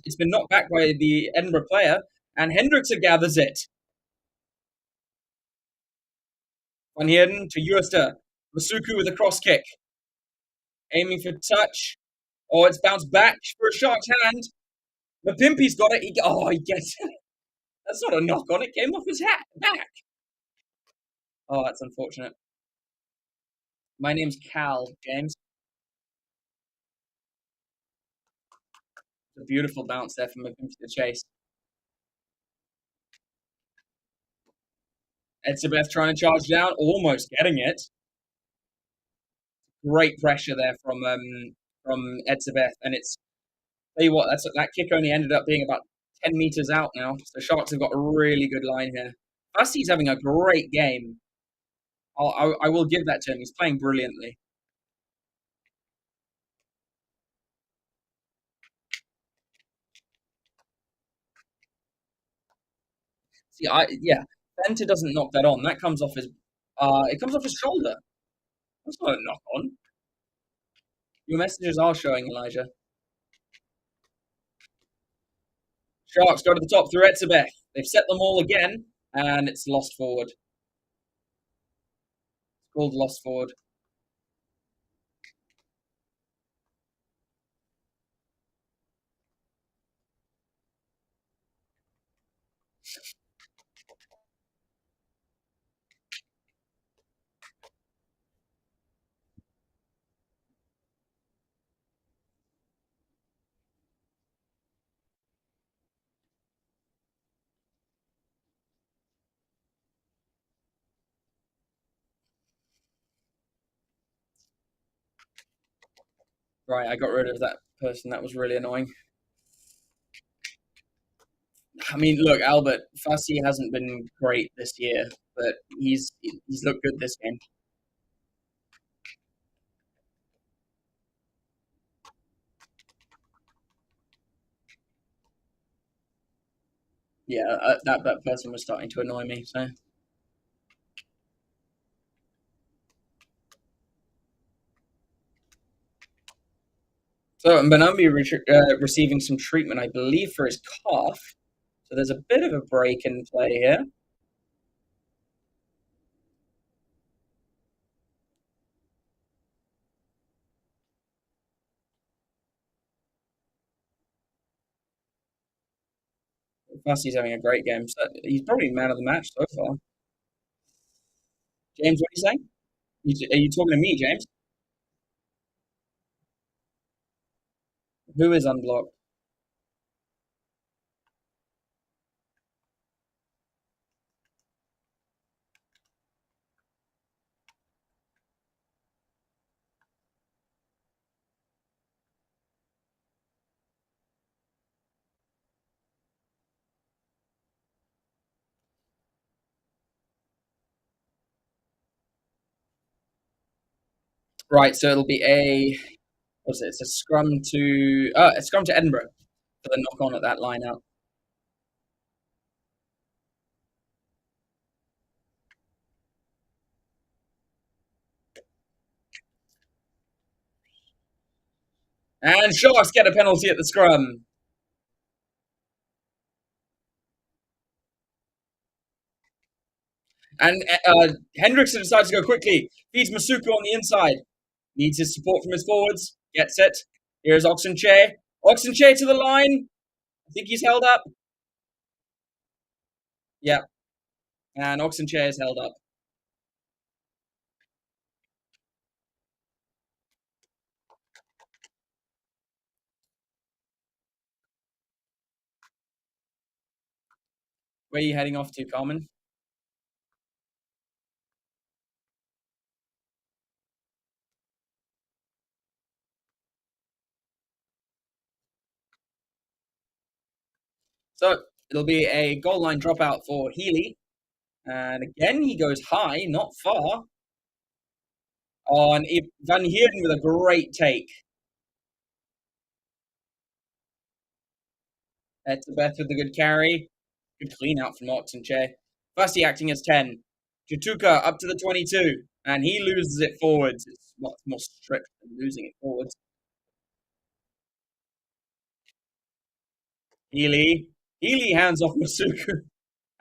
it's been knocked back by the Edinburgh player, and Hendrickson gathers it. Van Heerden to Uster. Masuku with a cross kick. Aiming for touch. Oh, it's bounced back for a Shark's hand. Mapimpi's got it. He gets it. That's not a knock on. It came off his back. Oh, that's unfortunate. My name's Cal, James. A beautiful bounce there from Mapimpi to chase. Edsabeth trying to charge down, almost getting it. Great pressure there from Edsabeth, and it's tell you what, that kick only ended up being about 10 meters out now. So Sharks have got a really good line here. Fussy's having a great game. I will give that to him. He's playing brilliantly. See, Fenter doesn't knock that on. That comes off his, it comes off his shoulder. That's not a knock on. Your messages are showing, Elijah. Sharks go to the top through Etzebeth. They've set them all again, and it's lost forward. It's called lost forward. Right, I got rid of that person. That was really annoying. I mean, look, Albert Fussy hasn't been great this year, but he's looked good this game. Yeah, that person was starting to annoy me. So Mbanambi receiving some treatment, I believe, for his cough. So there's a bit of a break in play here. Fussy's having a great game. So he's probably man of the match so far. James, what are you saying? Are you talking to me, James? Who is unblocked? Right, so it'll be what's it? It's a scrum to Edinburgh for the knock on at that line out. And Sharks get a penalty at the scrum. And Hendrickson decides to go quickly. Feeds Masuku on the inside. Needs his support from his forwards. Gets it. Here's Oxenche. Oxenche to the line. I think he's held up. Yeah. And Oxenche is held up. Where are you heading off to, Carmen? So it'll be a goal line dropout for Healy. And again, he goes high, not far. On Van Heerden with a great take. Beth with the good carry. Good clean out from Oxenche. Varsity acting as 10. Jutuka up to the 22. And he loses it forwards. It's much more strict than losing it forwards. Healy. Healy hands off Masuku.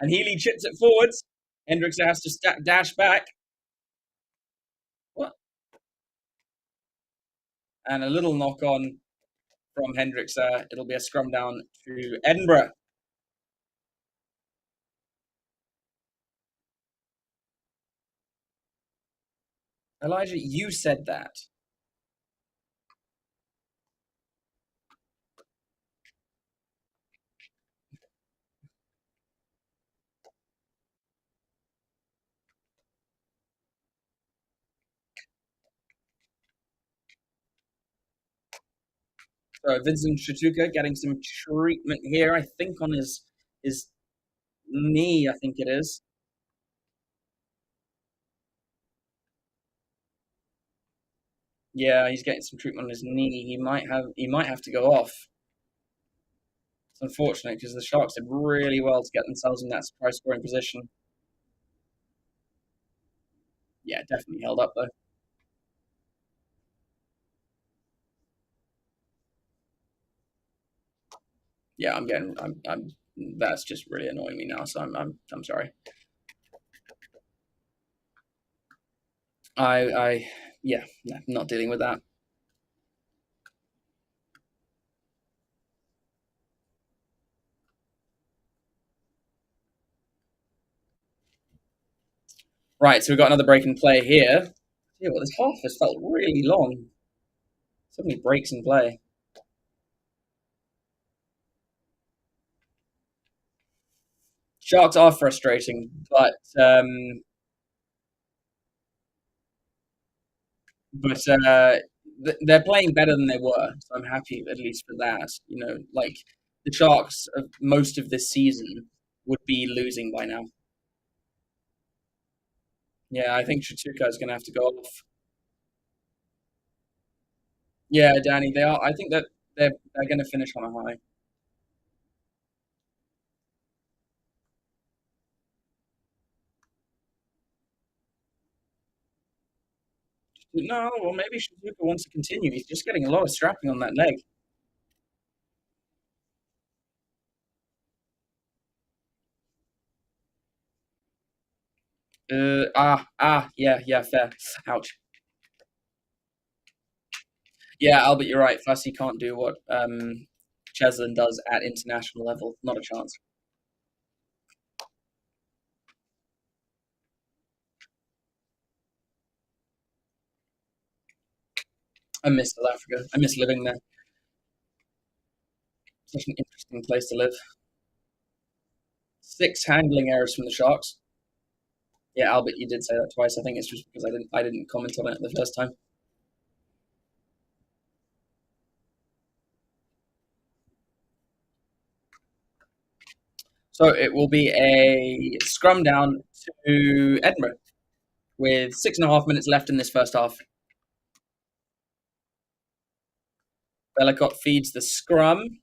And Healy chips it forwards. Hendricks has to dash back. What? And a little knock on from Hendricks. It'll be a scrum down to Edinburgh. Elijah, you said that. So Vincent Shatuka getting some treatment here, I think, on his knee, I think it is. Yeah, he's getting some treatment on his knee. He might have to go off. It's unfortunate because the Sharks did really well to get themselves in that surprise scoring position. Yeah, definitely held up though. Yeah, I'm that's just really annoying me now. So I'm sorry. Yeah, no, not dealing with that. Right, so we've got another break in play here. Yeah, well, this half has felt really long. So many breaks in play. Sharks are frustrating, but they're playing better than they were. So I'm happy at least for that. You know, like the Sharks of most of this season would be losing by now. Yeah, I think Shatuka is going to have to go off. Yeah, Danny, they are. I think that they're going to finish on a high. No, well, maybe Shatuka wants to continue. He's just getting a lot of strapping on that leg. Yeah, fair. Ouch. Yeah, Albert, you're right. Fussy can't do what Cheslin does at international level. Not a chance. I miss South Africa. I miss living there. Such an interesting place to live. 6 handling errors from the Sharks. Yeah, Albert, you did say that twice. I think it's just because I didn't comment on it the first time. So it will be a scrum down to Edinburgh with 6.5 minutes left in this first half. Bellicott feeds the scrum.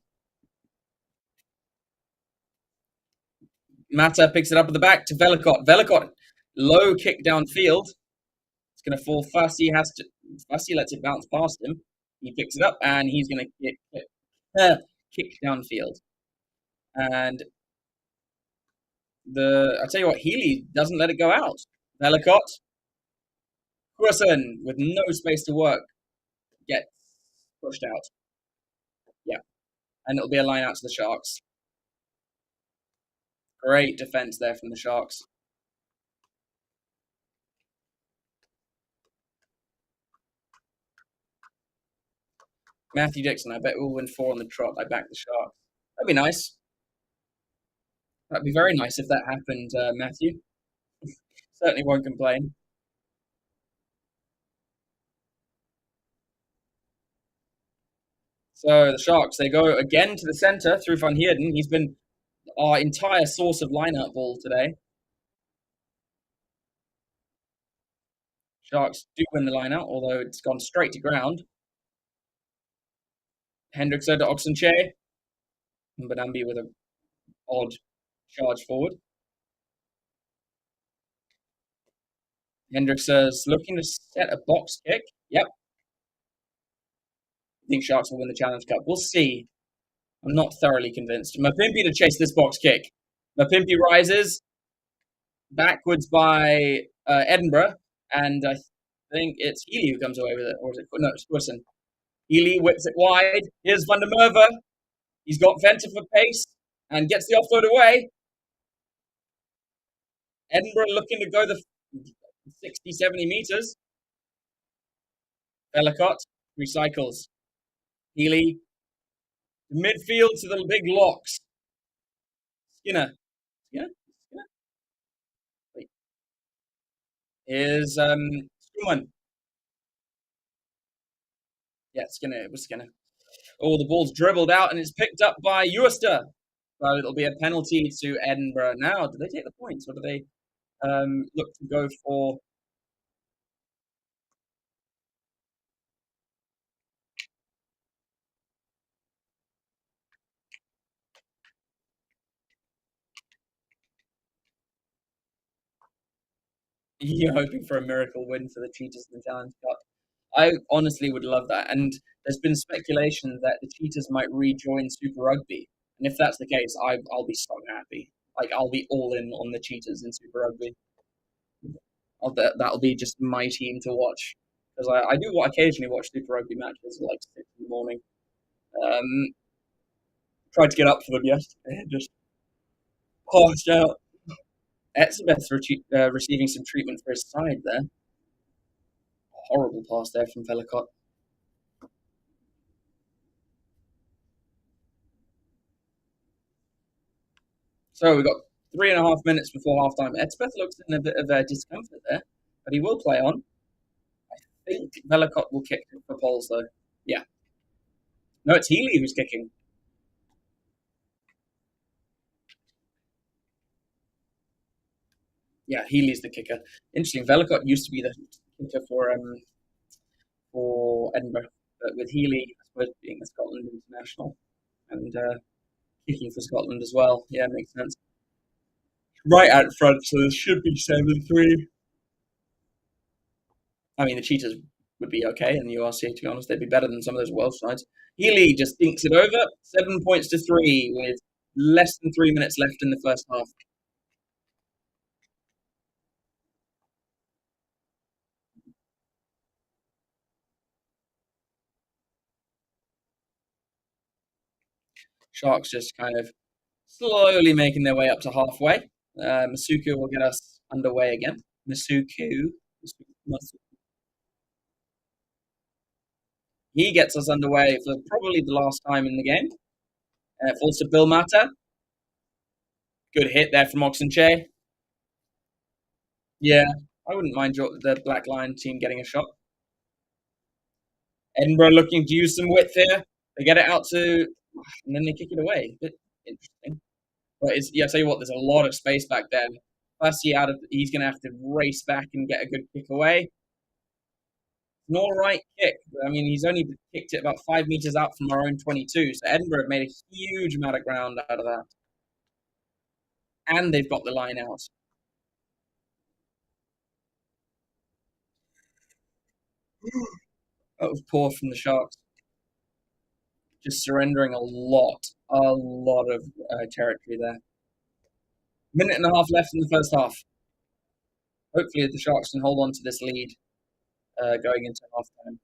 Mata picks it up at the back to Bellicott. Bellicott, low kick downfield. It's going to fall. Fussy lets it bounce past him. He picks it up and he's going to kick downfield. And I tell you what, Healy doesn't let it go out. Bellicott, Currie with no space to work, gets pushed out. Yeah, and it'll be a line out to the Sharks. Great defense there from the Sharks. Matthew Dixon, I bet we'll win 4 on the trot. I back the Sharks. That'd be nice. That'd be very nice if that happened, Matthew. Certainly won't complain. So the Sharks, they go again to the centre through Van Heerden. He's been our entire source of line-out ball today. Sharks do win the line-out, although it's gone straight to ground. Hendrickson to Oxenchair. Mbadambi with an odd charge forward. Hendrickson's looking to set a box kick. Yep. I think Sharks will win the Challenge Cup. We'll see. I'm not thoroughly convinced. Mapimpi to chase this box kick. Mapimpi rises backwards by Edinburgh, and I think it's Healy who comes away with it. Or is it? No, it's Wilson. Healy whips it wide. Here's Van der Merwe. He's got Venter for pace and gets the offload away. Edinburgh looking to go the 60, 70 meters. Bellicott recycles. Healy, midfield to the big locks. Skinner. Wait. Here's Schumann. Yeah, Skinner. It was Skinner. Oh, the ball's dribbled out and it's picked up by Uster. So it'll be a penalty to Edinburgh. Now, do they take the points or do they look to go for... You're hoping for a miracle win for the Cheetahs in the Challenge Cup. I honestly would love that. And there's been speculation that the Cheetahs might rejoin Super Rugby. And if that's the case, I'll be so happy. Like, I'll be all in on the Cheetahs in Super Rugby. That'll be just my team to watch. Because I do occasionally watch Super Rugby matches at like 6 in the morning. Tried to get up for them yesterday and just passed out. Etzebeth's receiving some treatment for his side there. Horrible pass there from Bellicott. So we've got 3.5 minutes before halftime. Etzebeth looks in a bit of discomfort there, but he will play on. I think Bellicott will kick for poles though. Yeah. No, it's Healy who's kicking. Yeah, Healy's the kicker. Interesting. Bellicott used to be the kicker for Edinburgh, but with Healy, I suppose, being a Scotland international and kicking for Scotland as well. Yeah, makes sense. Right out front, so this should be 7-3. I mean, the Cheetahs would be okay in the URC, to be honest. They'd be better than some of those Welsh sides. Healy just dinks it over. 7 points to 3 with less than 3 minutes left in the first half. Sharks just kind of slowly making their way up to halfway. Masuku will get us underway again. Masuku. He gets us underway for probably the last time in the game. Falls to Bill Mata. Good hit there from Oxenche. Yeah, I wouldn't mind the Black Lion team getting a shot. Edinburgh looking to use some width here. They get it out to, and then they kick it away. Bit interesting. But yeah, I tell you what, there's a lot of space back there. Varsity he's going to have to race back and get a good kick away. An all right kick. I mean, he's only kicked it about 5 meters out from our own 22. So Edinburgh have made a huge amount of ground out of that. And they've got the line out. That was poor from the Sharks. Just surrendering a lot of territory there. Minute and a half left in the first half. Hopefully the Sharks can hold on to this lead going into halftime.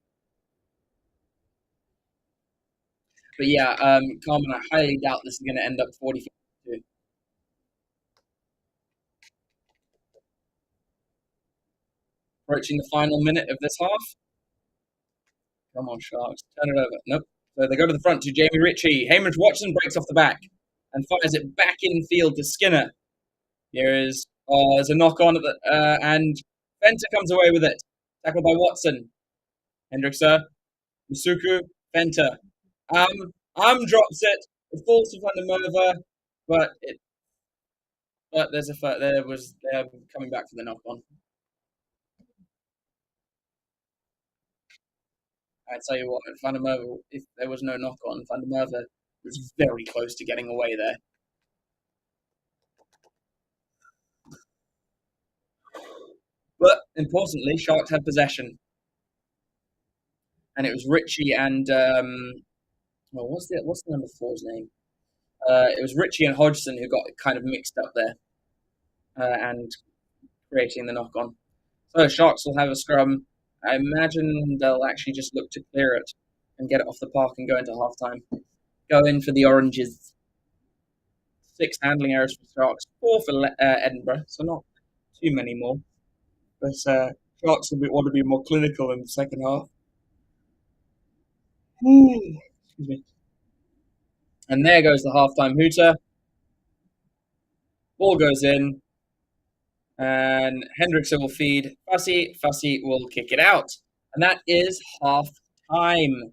But yeah, Carmen, I highly doubt this is going to end up 40-52. Approaching the final minute of this half. Come on, Sharks. Turn it over. Nope. So they go to the front to Jamie Ritchie. Hamish Watson breaks off the back and fires it back in field to Skinner. There's a knock on, and Fenter comes away with it. Tackled by Watson. Hendrickson, Musuku, Fenter. Drops it. It falls to Van der Merwe, but they're coming back for the knock on. I tell you what, Van der Merwe, if there was no knock on, Van der Merwe was very close to getting away there. But importantly, Sharks had possession, and it was Ritchie and what's the number four's name? It was Ritchie and Hodgson who got kind of mixed up there, and creating the knock on. So Sharks will have a scrum. I imagine they'll actually just look to clear it and get it off the park and go into halftime. Go in for the Oranges. 6 handling errors for Sharks, 4 for Edinburgh, so not too many more. But Sharks want to be more clinical in the second half. Excuse me. And there goes the halftime hooter. Ball goes in. And Hendrickson will feed Fussy. Fussy will kick it out. And that is half time.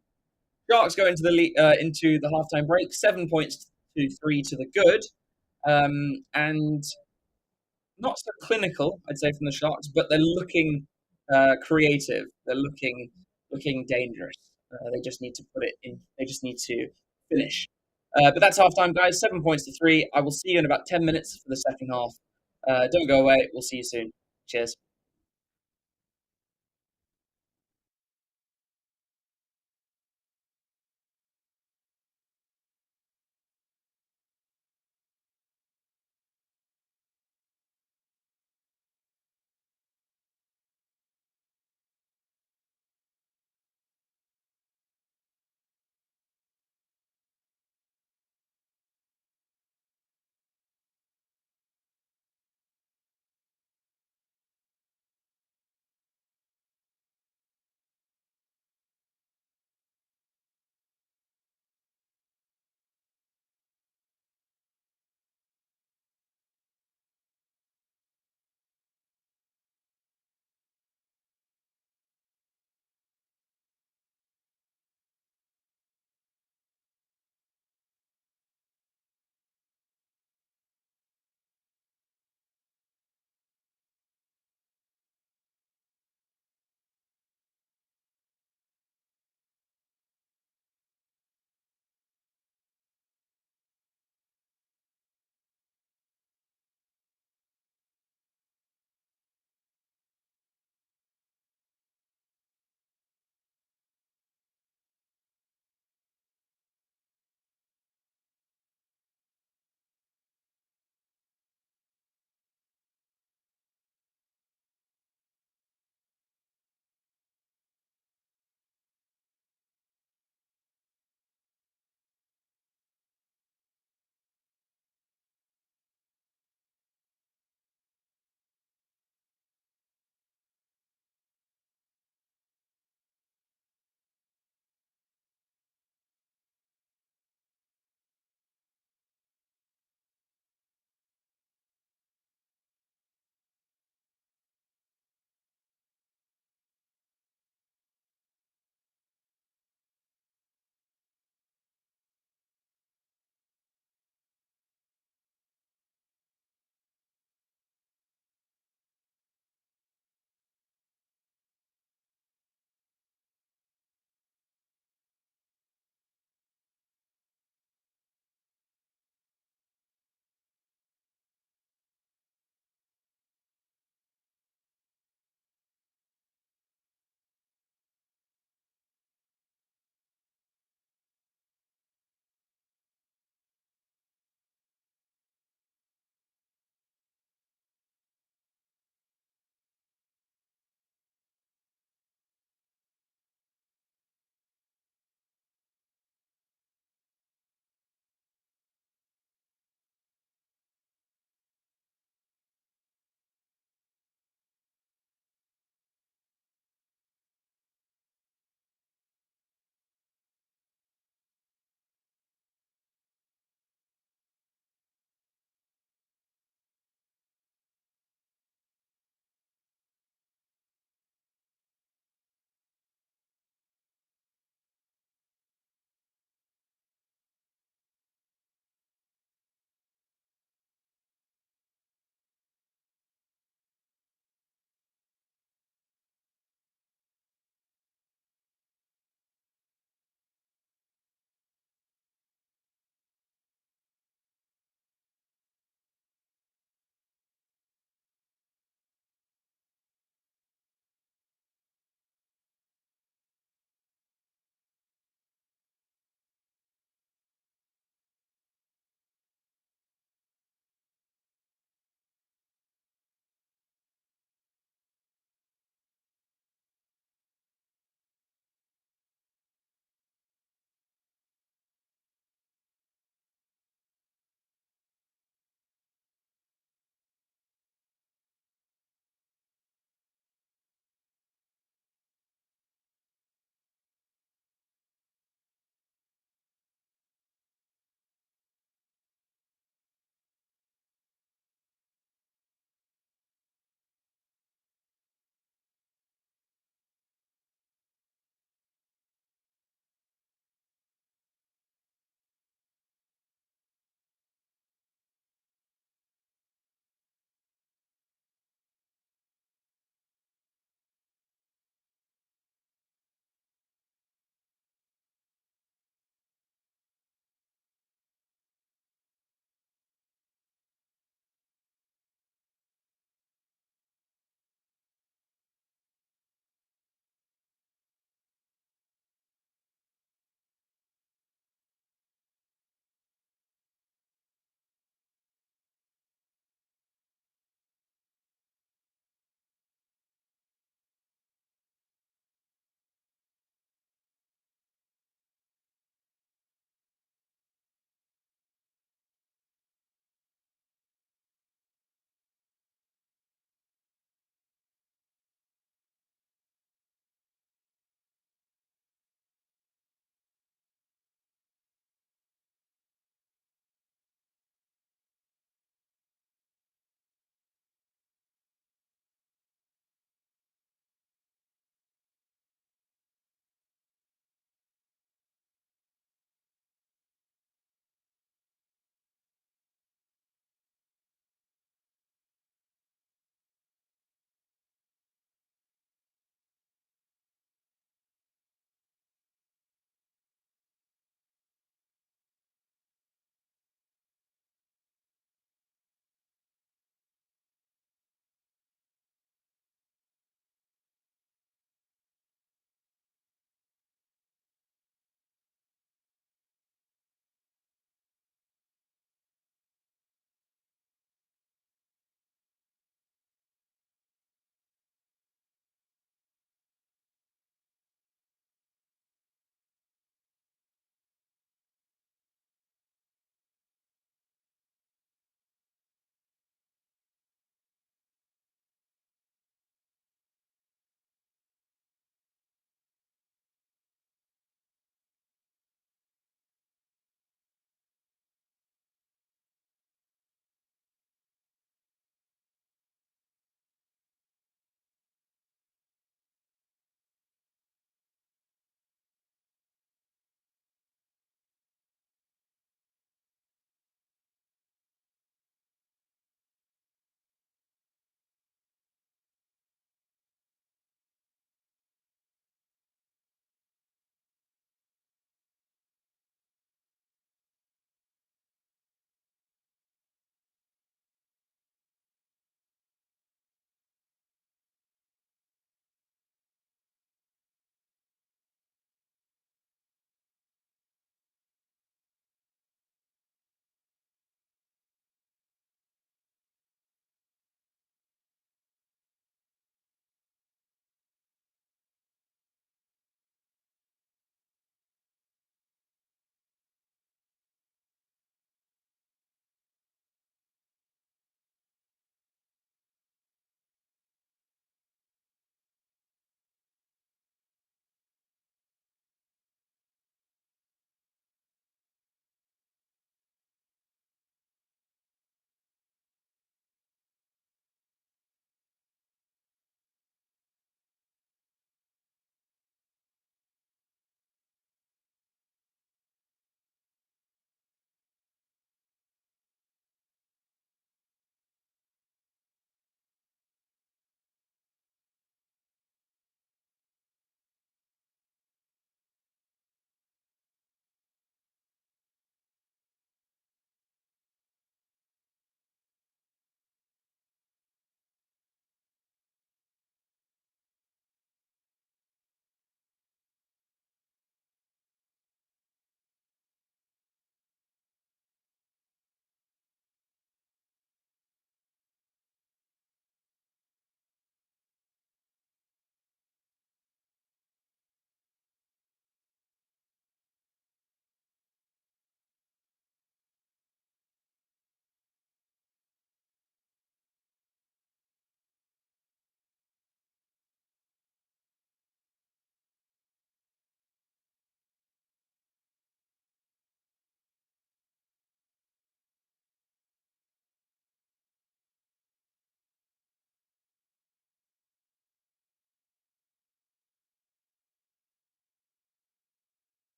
Sharks go into the halftime break, 7 points to 3 to the good. And not so clinical, I'd say, from the Sharks, but they're looking creative. They're looking dangerous. They just need to put it in. They just need to finish. But that's halftime, guys. 7 points to 3. I will see you in about 10 minutes for the second half. Don't go away. We'll see you soon. Cheers.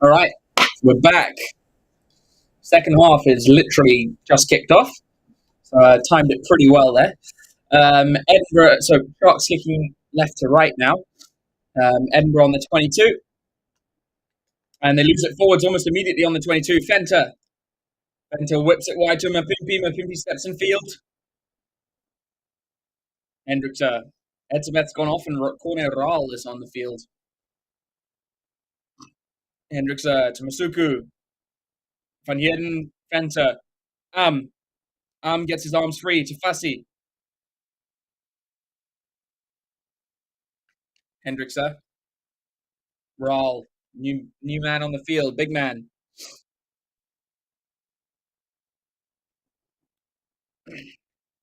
All right, we're back. Second half is literally just kicked off. So timed it pretty well there. Edinburgh, so Sharks kicking left to right now. Edinburgh on the 22, and they lose it forwards almost immediately on the 22. Fenter whips it wide to Mapimpi. Mapimpi steps in field. Hendricks, Etzebeth's gone off, and Corne Raal is on the field. Hendricks to Masuku. Van Heerden, Fenter. Gets his arms free to Fassi. Hendricks, Raal, new man on the field, big man.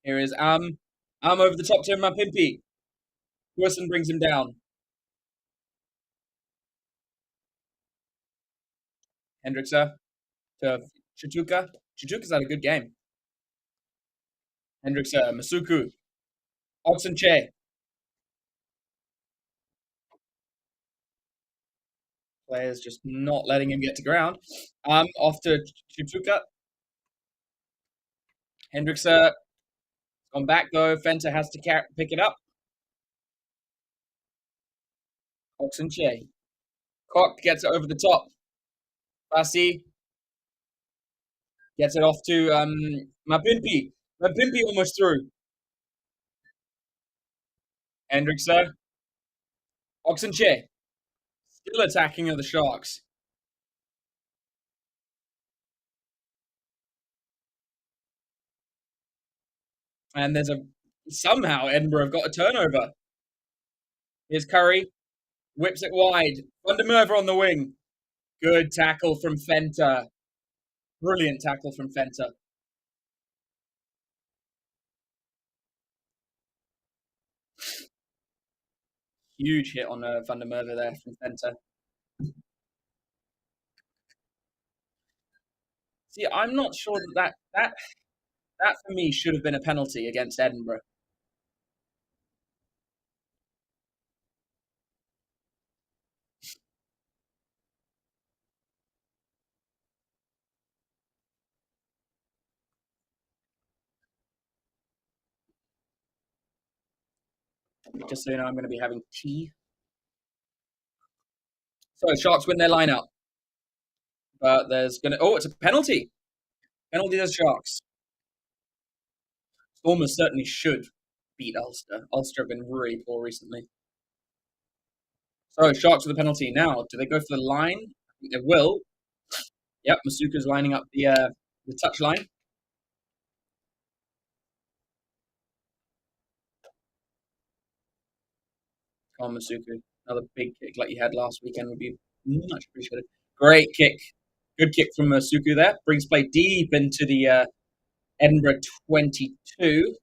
Here is over the top to Mapimpi. Wilson brings him down. Hendricks to Chituka. Chituka's had a good game. Hendricks, Masuku. Oxenche. Players just not letting him get to ground. Off to Chituka. Hendricks gone back though. Fenter has to pick it up. Oxenche. Cock gets it over the top. Fassi gets it off to Mapimpi. Mapimpi almost through. Hendricks, Oxenche. Still attacking of the Sharks. And there's somehow Edinburgh have got a turnover. Here's Currie. Whips it wide. Vandermerwe on the wing. Good tackle from Fenter. Brilliant tackle from Fenter. Huge hit on Vandermerwe there from Fenter. See, I'm not sure that for me should have been a penalty against Edinburgh. Just so you know, I'm going to be having tea. So Sharks win their line out. But there's going to... Oh, it's a penalty. Penalty to the Sharks. Stormers certainly should beat Ulster. Ulster have been really poor recently. So Sharks with a penalty. Now, do they go for the line? I think they will. Yep, Masuka's lining up the touch line. Come on, Masuku. Another big kick like you had last weekend would be much appreciated. Great kick. Good kick from Masuku there. Brings play deep into the Edinburgh 22.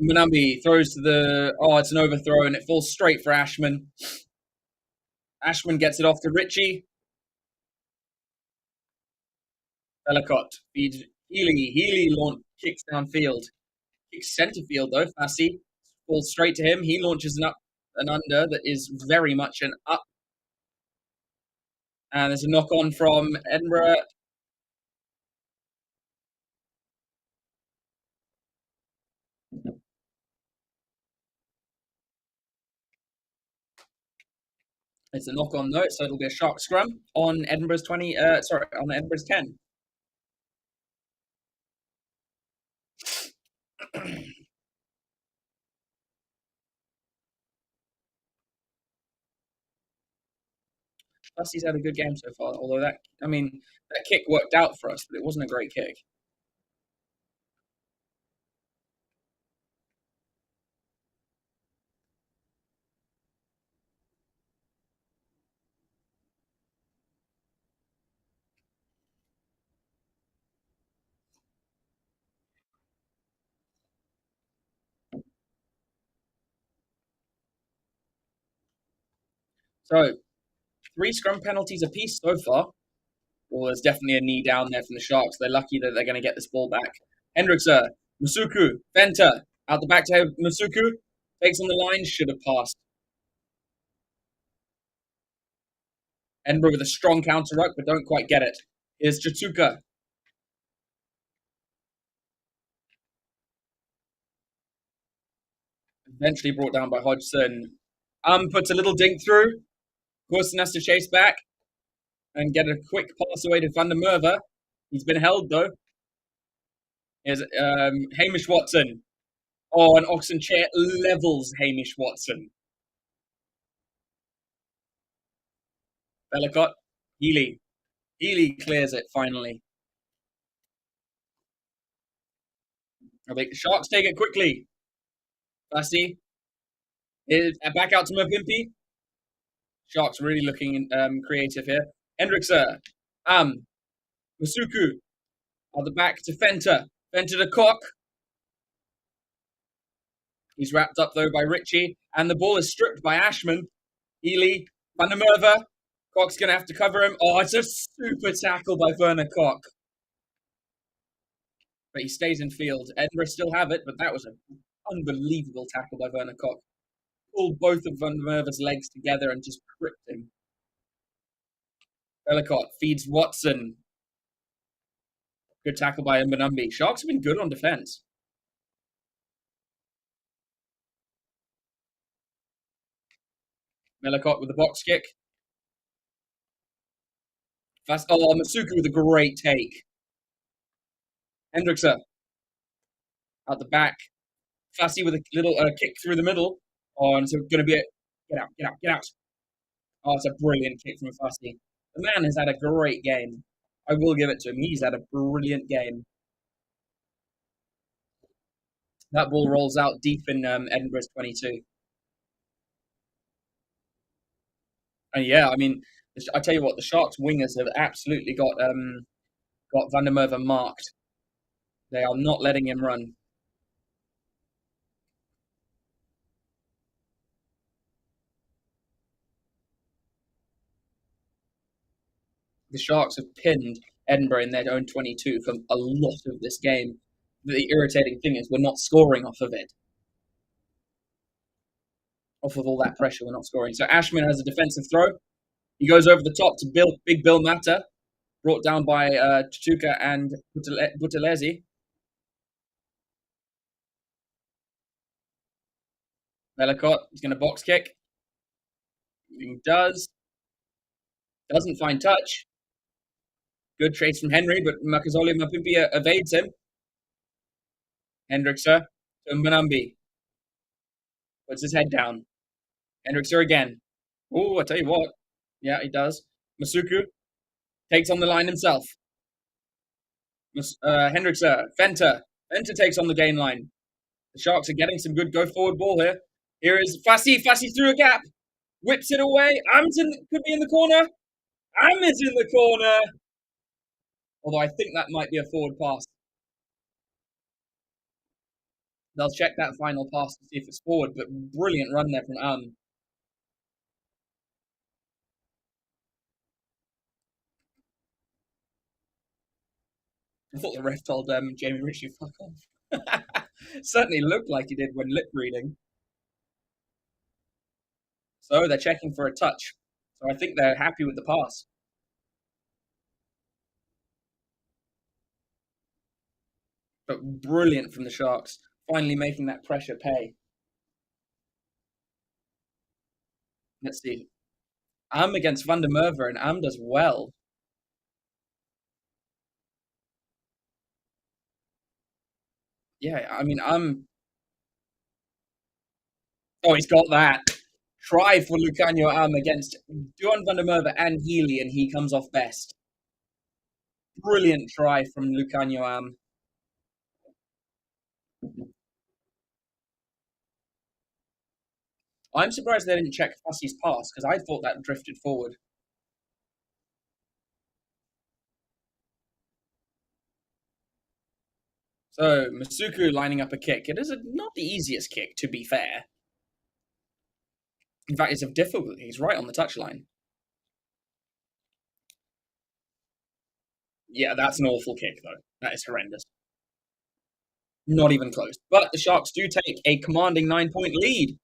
Munambi throws to the... Oh, it's an overthrow, and it falls straight for Ashman. Ashman gets it off to Ritchie. Bellicott feeds Healy. Healy kicks downfield. Kicks centre field, though. Fassi falls straight to him. He launches an under that is very much an up. And there's a knock-on from Edinburgh. It's a knock-on note, so it'll be a sharp scrum on Edinburgh's 20. On Edinburgh's 10. Dusty's had a good game so far, although that kick worked out for us, but it wasn't a great kick. So 3 scrum penalties apiece so far. Well, there's definitely a knee down there from the Sharks. They're lucky that they're going to get this ball back. Hendrickser, Masuku, Venter, out the back to Masuku. Takes on the line, should have passed. Edinburgh with a strong counter ruck, but don't quite get it. Here's Jatuka. Eventually brought down by Hodgson. Puts a little dink through. Corson has to chase back and get a quick pass away to Van der Merwe. He's been held, though. Here's Hamish Watson. Oh, and Oxenchair levels Hamish Watson. Bellicott. Healy. Healy clears it, finally. I think the Sharks take it quickly. Varsity. Back out to Mapimpi. Sharks really looking creative here. Hendrickser. Masuku. On the back to Fenter. Fenter to Cock. He's wrapped up, though, by Ritchie. And the ball is stripped by Ashman. Healy. Van der Merwe. Cock's going to have to cover him. Oh, it's a super tackle by Werner Cock. But he stays in field. Edinburgh still have it, but that was an unbelievable tackle by Werner Cock. Pulled both of Van der Merwe's legs together and just gripped him. Bellicott feeds Watson. Good tackle by Mbanumbi. Sharks have been good on defense. Bellicott with the box kick. Masuku with a great take. Hendrickser out the back. Fassi with a little kick through the middle. Oh, and it's going to be a get out. Oh, it's a brilliant kick from Fassi. The man has had a great game. I will give it to him. He's had a brilliant game. That ball rolls out deep in Edinburgh's 22. And yeah, I mean, I tell you what, the Sharks wingers have absolutely got Van der Merwe marked. They are not letting him run. The Sharks have pinned Edinburgh in their own 22 for a lot of this game. The irritating thing is we're not scoring off of it. Off of all that pressure, we're not scoring. So Ashman has a defensive throw. He goes over the top to Big Bill Mata, brought down by Chuka and Buthelezi. Bellicott is going to box kick. He does. Doesn't find touch. Good chase from Henry, but Makazole Mapimpi evades him. Hendrickser to Mbanumbi. Puts his head down. Hendrickser again. Oh, I tell you what. Yeah, he does. Masuku takes on the line himself. Hendrickser. Fenter. Fenter takes on the gain line. The Sharks are getting some good go-forward ball here. Here is Fassi. Fassi through a gap. Whips it away. Amton could be in the corner. Am is in the corner. Although I think that might be a forward pass. They'll check that final pass to see if it's forward, but brilliant run there from I thought the ref told Jamie Ritchie fuck off. Certainly looked like he did when lip reading. So they're checking for a touch. So I think they're happy with the pass. But brilliant from the Sharks, finally making that pressure pay. Let's see. Against Van der Merwe, and does well. Yeah, I mean, Oh, he's got that. Try for Lucanio against Duan Van der Merwe and Healy, and he comes off best. Brilliant try from Lucanio I'm surprised they didn't check Fassi's pass, because I thought that drifted forward. So, Masuku lining up a kick. It is not the easiest kick, to be fair. In fact, it's of difficulty. He's right on the touchline. Yeah, that's an awful kick, though. That is horrendous. Not even close. But the Sharks do take a commanding 9-point lead.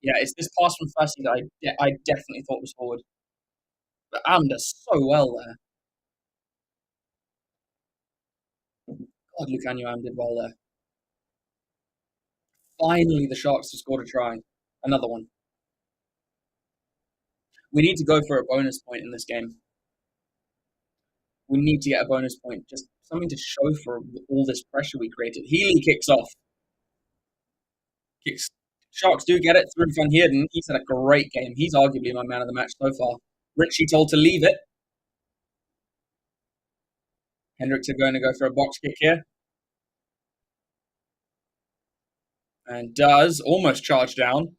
Yeah, it's this pass from Varsity that I definitely thought was forward. But Am does so well there. God, Lucanio Am did well there. Finally, the Sharks have scored a try. Another one. We need to go for a bonus point in this game. We need to get a bonus point. Just something to show for all this pressure we created. Healy kicks off. Kicks. Sharks do get it through Van Heerden. He's had a great game. He's arguably my man of the match so far. Richie told to leave it. Hendricks are going to go for a box kick here. And does almost charge down.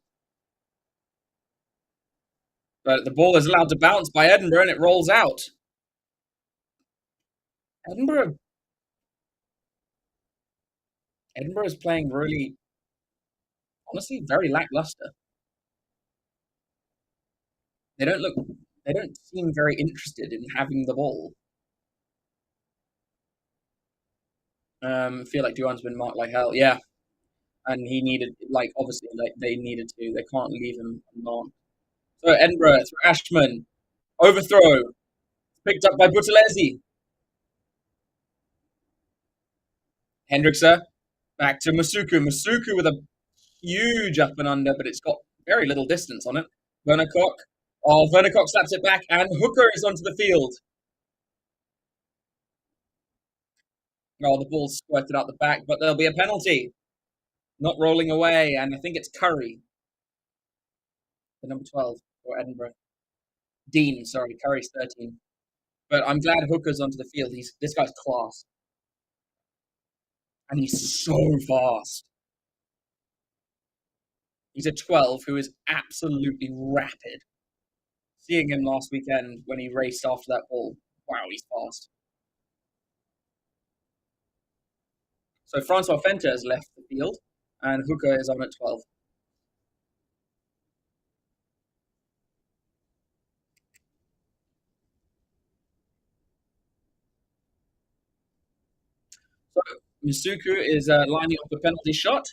But the ball is allowed to bounce by Edinburgh and it rolls out. Edinburgh is playing really, honestly, very lackluster. They don't seem very interested in having the ball. Feel like Duan's been marked like hell. Yeah. And he needed, like, obviously, like, they needed to. They can't leave him alone. So Edinburgh, Ashman, overthrow, picked up by Buthelezi. Hendrickser, back to Masuku. Masuku with a huge up and under, but it's got very little distance on it. Vernicock. Oh, Vernicock slaps it back, and Hooker is onto the field. Oh, the ball squirted out the back, but there'll be a penalty. Not rolling away, and I think it's Currie, the number 12 for Edinburgh. Dean, sorry, Currie's 13. But I'm glad Hooker's onto the field. This guy's class. And he's so fast. He's a 12 who is absolutely rapid. Seeing him last weekend when he raced after that ball, wow, he's fast. So Francois Fenter has left the field, and Hooker is on at 12. So Masuku is lining up a penalty shot.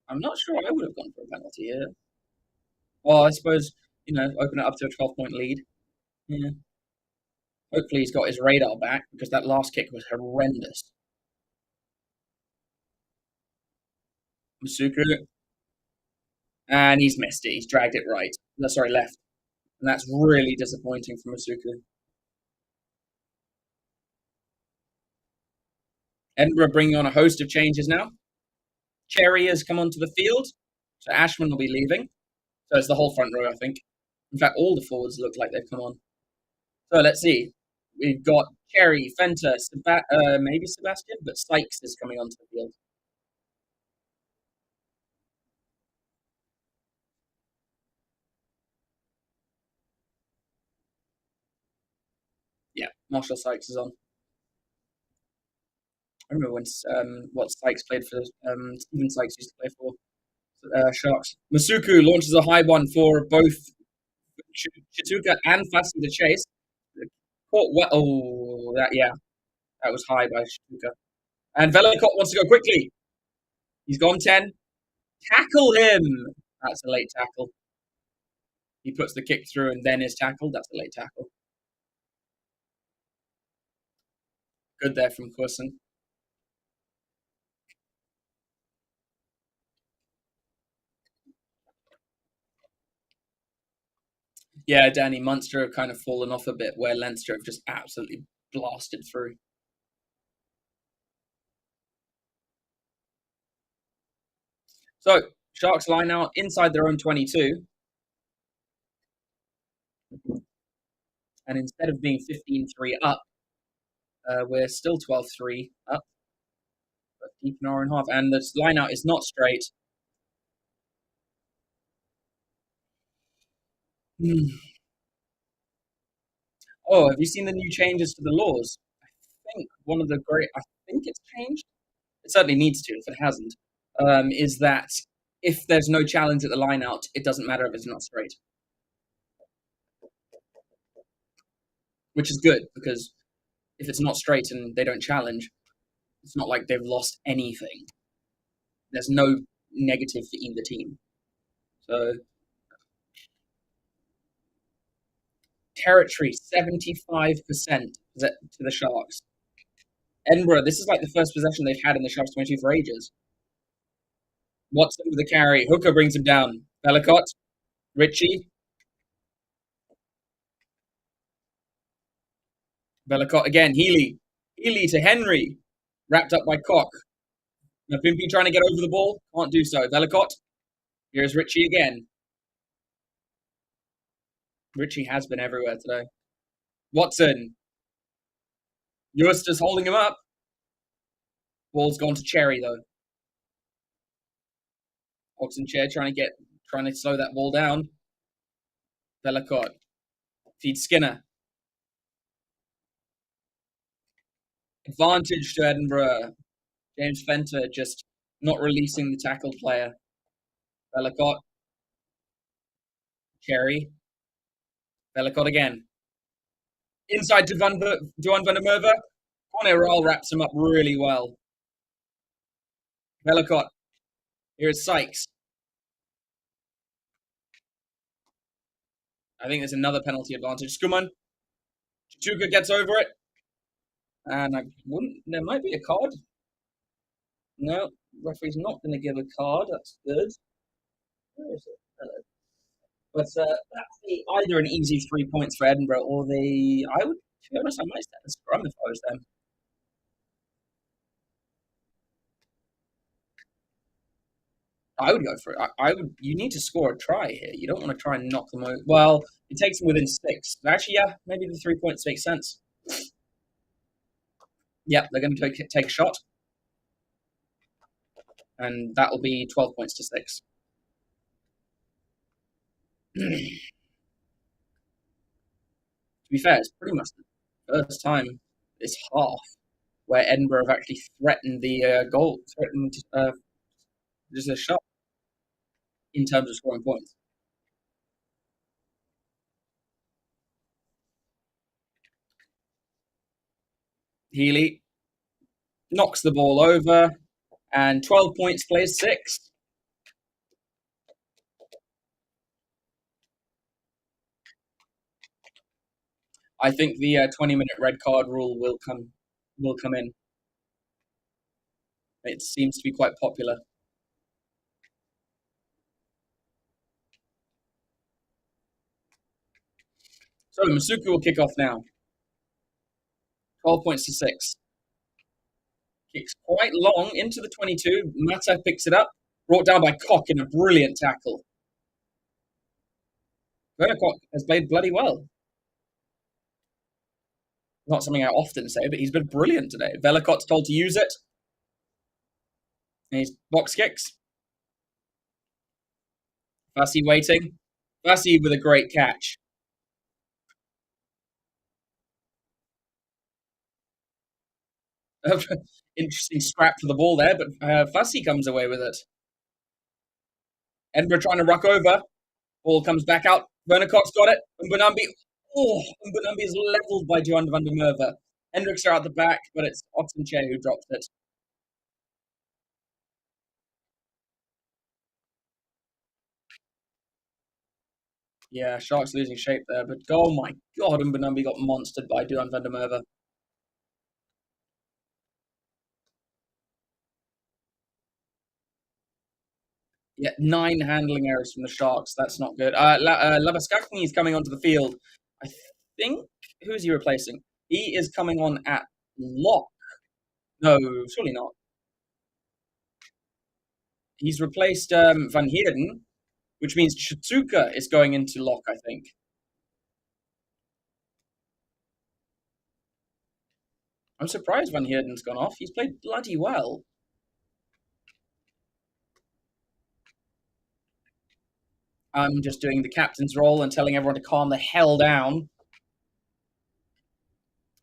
I'm not sure I would have gone for a penalty here. Well, I suppose, open it up to a 12-point lead. Yeah. Hopefully he's got his radar back because that last kick was horrendous. Masuku. And he's missed it. He's dragged it right. No, sorry, left. And that's really disappointing for Masuku. Edinburgh bringing on a host of changes now. Cherry has come onto the field. So Ashman will be leaving. So it's the whole front row, I think. In fact, all the forwards look like they've come on. So let's see. We've got Cherry, Fenter, maybe Sebastian, but Sykes is coming onto the field. Yeah, Marshall Sykes is on. I remember when what Sykes played for. Stephen Sykes used to play for Sharks. Masuku launches a high one for both Chituka and Fassi to chase. Caught well. Oh, that was high by Chituka. And Velikot wants to go quickly. He's gone 10. Tackle him. That's a late tackle. He puts the kick through and then is tackled. That's a late tackle. Good there from Quirson. Yeah, Danny, Munster have kind of fallen off a bit where Leinster have just absolutely blasted through. So, Sharks line out inside their own 22. And instead of being 15-3 up, we're still 12-3 up. But deep in our own half. And the line out is not straight. Oh, have you seen the new changes to the laws? I think it's changed. It certainly needs to, if it hasn't, is that if there's no challenge at the line out, it doesn't matter if it's not straight. Which is good because If it's not straight and they don't challenge, it's not like they've lost anything. There's no negative for either team. So territory 75% to the Sharks. Edinburgh, this is like the first possession they've had in the Sharks 22 for ages. Watson with the carry. Hooker brings him down. Bellicott. Ritchie. Bellicott again. Healy. Healy to Henry. Wrapped up by Cock. Pimpy trying to get over the ball. Can't do so. Bellicott. Here's Ritchie again. Ritchie has been everywhere today. Watson. Eustace holding him up. Ball's gone to Cherry, though. Oxenchair trying to slow that ball down. Bellicott. Feeds Skinner. Advantage to Edinburgh. James Fenter just not releasing the tackled player. Bellicott. Cherry. Bellicott again. Inside to Duan van der Merwe. Cornerall wraps him up really well. Bellicott. Here's Sykes. I think there's another penalty advantage. Skumman. Chuka gets over it. And there might be a card. No, referee's not going to give a card. That's good. Where is it? Hello. But that's either an easy 3 points for Edinburgh, or to be honest, I might set a scrum if I was them. I would go for it. You need to score a try here. You don't want to try and knock them over. Well, it takes them within 6. Actually, yeah, maybe the 3 points makes sense. Yep, they're going to take a shot. And that will be 12 points to 6. To be fair, it's pretty much the first time this half where Edinburgh have actually threatened the goal, just a shot in terms of scoring points. Healy knocks the ball over, and 12 points plays 6. I think the 20-minute red card rule will come in. It seems to be quite popular. So Masuku will kick off now. 12 points to 6. Kicks quite long into the 22. Mata picks it up. Brought down by Cock in a brilliant tackle. Werner Cock has played bloody well. Not something I often say, but he's been brilliant today. Bellicott's told to use it. And he's box kicks. Varsity waiting. Varsity with a great catch. Interesting scrap for the ball there, but Varsity comes away with it. Edinburgh trying to ruck over. Ball comes back out. Werner Cox got it. Mbunambi. Oh, Mbunambi is leveled by Duan van der Merwe. Hendricks are out the back, but it's Oxenchair who drops it. Yeah, Sharks losing shape there, but oh my god, Mbunambi got monstered by Duan van der Merwe. Yeah, 9 handling errors from the Sharks. That's not good. Labaskakni is coming onto the field. I think, who is he replacing? He is coming on at lock. No, surely not. He's replaced Van Heerden, which means Chitsuka is going into lock, I think. I'm surprised Van Heerden's gone off. He's played bloody well. I'm just doing the captain's role and telling everyone to calm the hell down,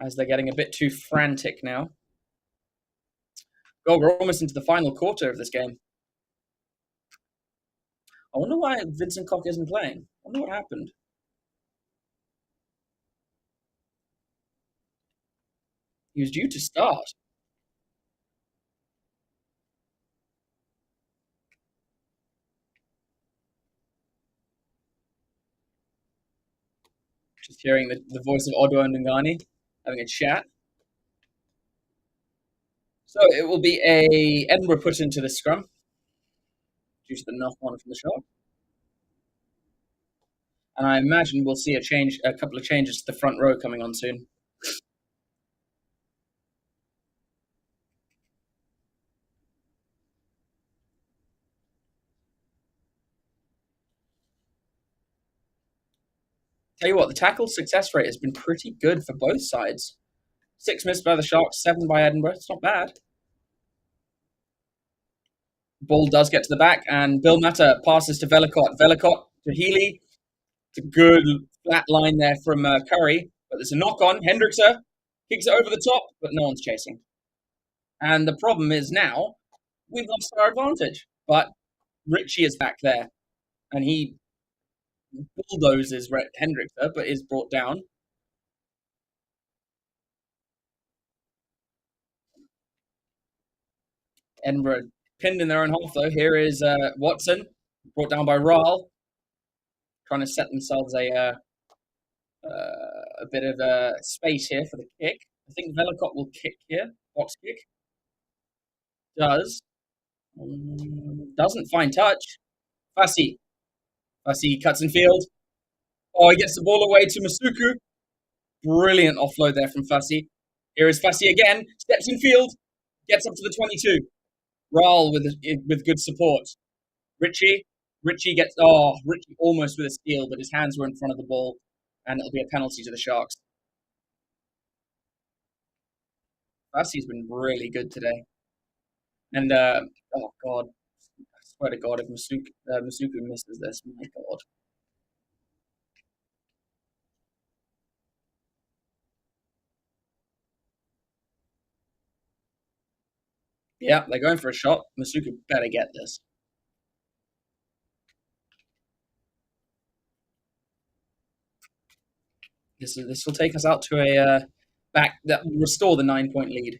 as they're getting a bit too frantic now. Oh, we're almost into the final quarter of this game. I wonder why Vincent Koch isn't playing. I wonder what happened. He was due to start. Just hearing the voice of Odo and Ngani having a chat. So it will be a Edinburgh put into the scrum due to the knock on from the shot. And I imagine we'll see a couple of changes to the front row coming on soon. Tell you what, the tackle success rate has been pretty good for both sides. 6 missed by the Sharks, 7 by Edinburgh. It's not bad. Ball does get to the back, and Bill Mata passes to Velicott. Velicott to Healy. It's a good flat line there from Currie, but there's a knock on. Hendrickse kicks it over the top, but no one's chasing. And the problem is now we've lost our advantage. But Ritchie is back there, and he bulldozes Hendrickse, but is brought down. Edinburgh pinned in their own half, though. Here is Watson, brought down by Rahl, trying to set themselves a bit of space here for the kick. I think Velicott will kick here. Box kick. Doesn't find touch. Fassi cuts in field. Oh, he gets the ball away to Masuku. Brilliant offload there from Fassi. Here is Fassi again. Steps in field. Gets up to the 22. Rahl with good support. Ritchie gets Ritchie almost with a steal, but his hands were in front of the ball, and it'll be a penalty to the Sharks. Fassi's been really good today. And oh god, I swear to God, if Masuku misses this, my god. Yeah, they're going for a shot. Masuku better get this. This will take us out to a back that will restore the 9-point lead.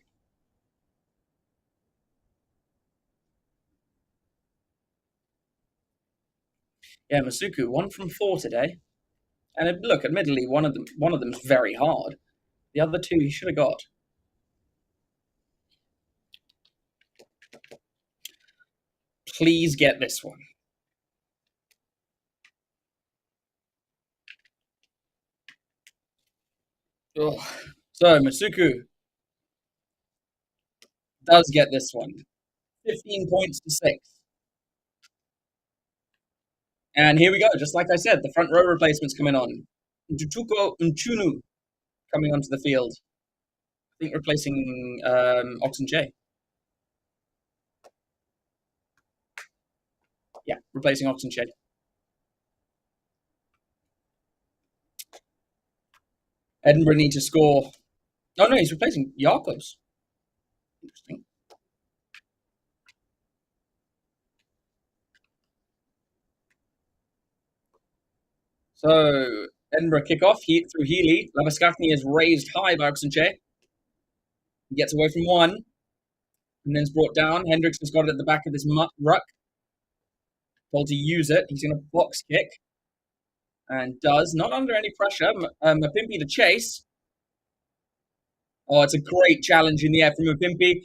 Yeah, Masuku 1 from 4 today, and look, admittedly, one of them's very hard. The other 2 he should have got. Please get this one. Oh. So Masuku does get this one. 15 points to 6. And here we go. Just like I said, the front row replacements coming on. Ntutuko Nchunu coming onto the field. I think replacing Oxen J. Yeah, replacing Oxen J. Edinburgh need to score. Oh no, he's replacing Jacobs. Interesting. So Edinburgh kick off through Healy. Labaskafni is raised high by Oxenche. He gets away from one, and then's brought down. Hendricks has got it at the back of this ruck. Told to use it. He's going to box kick, and does, not under any pressure. Mapimpi to chase. Oh, it's a great challenge in the air from Mapimpi.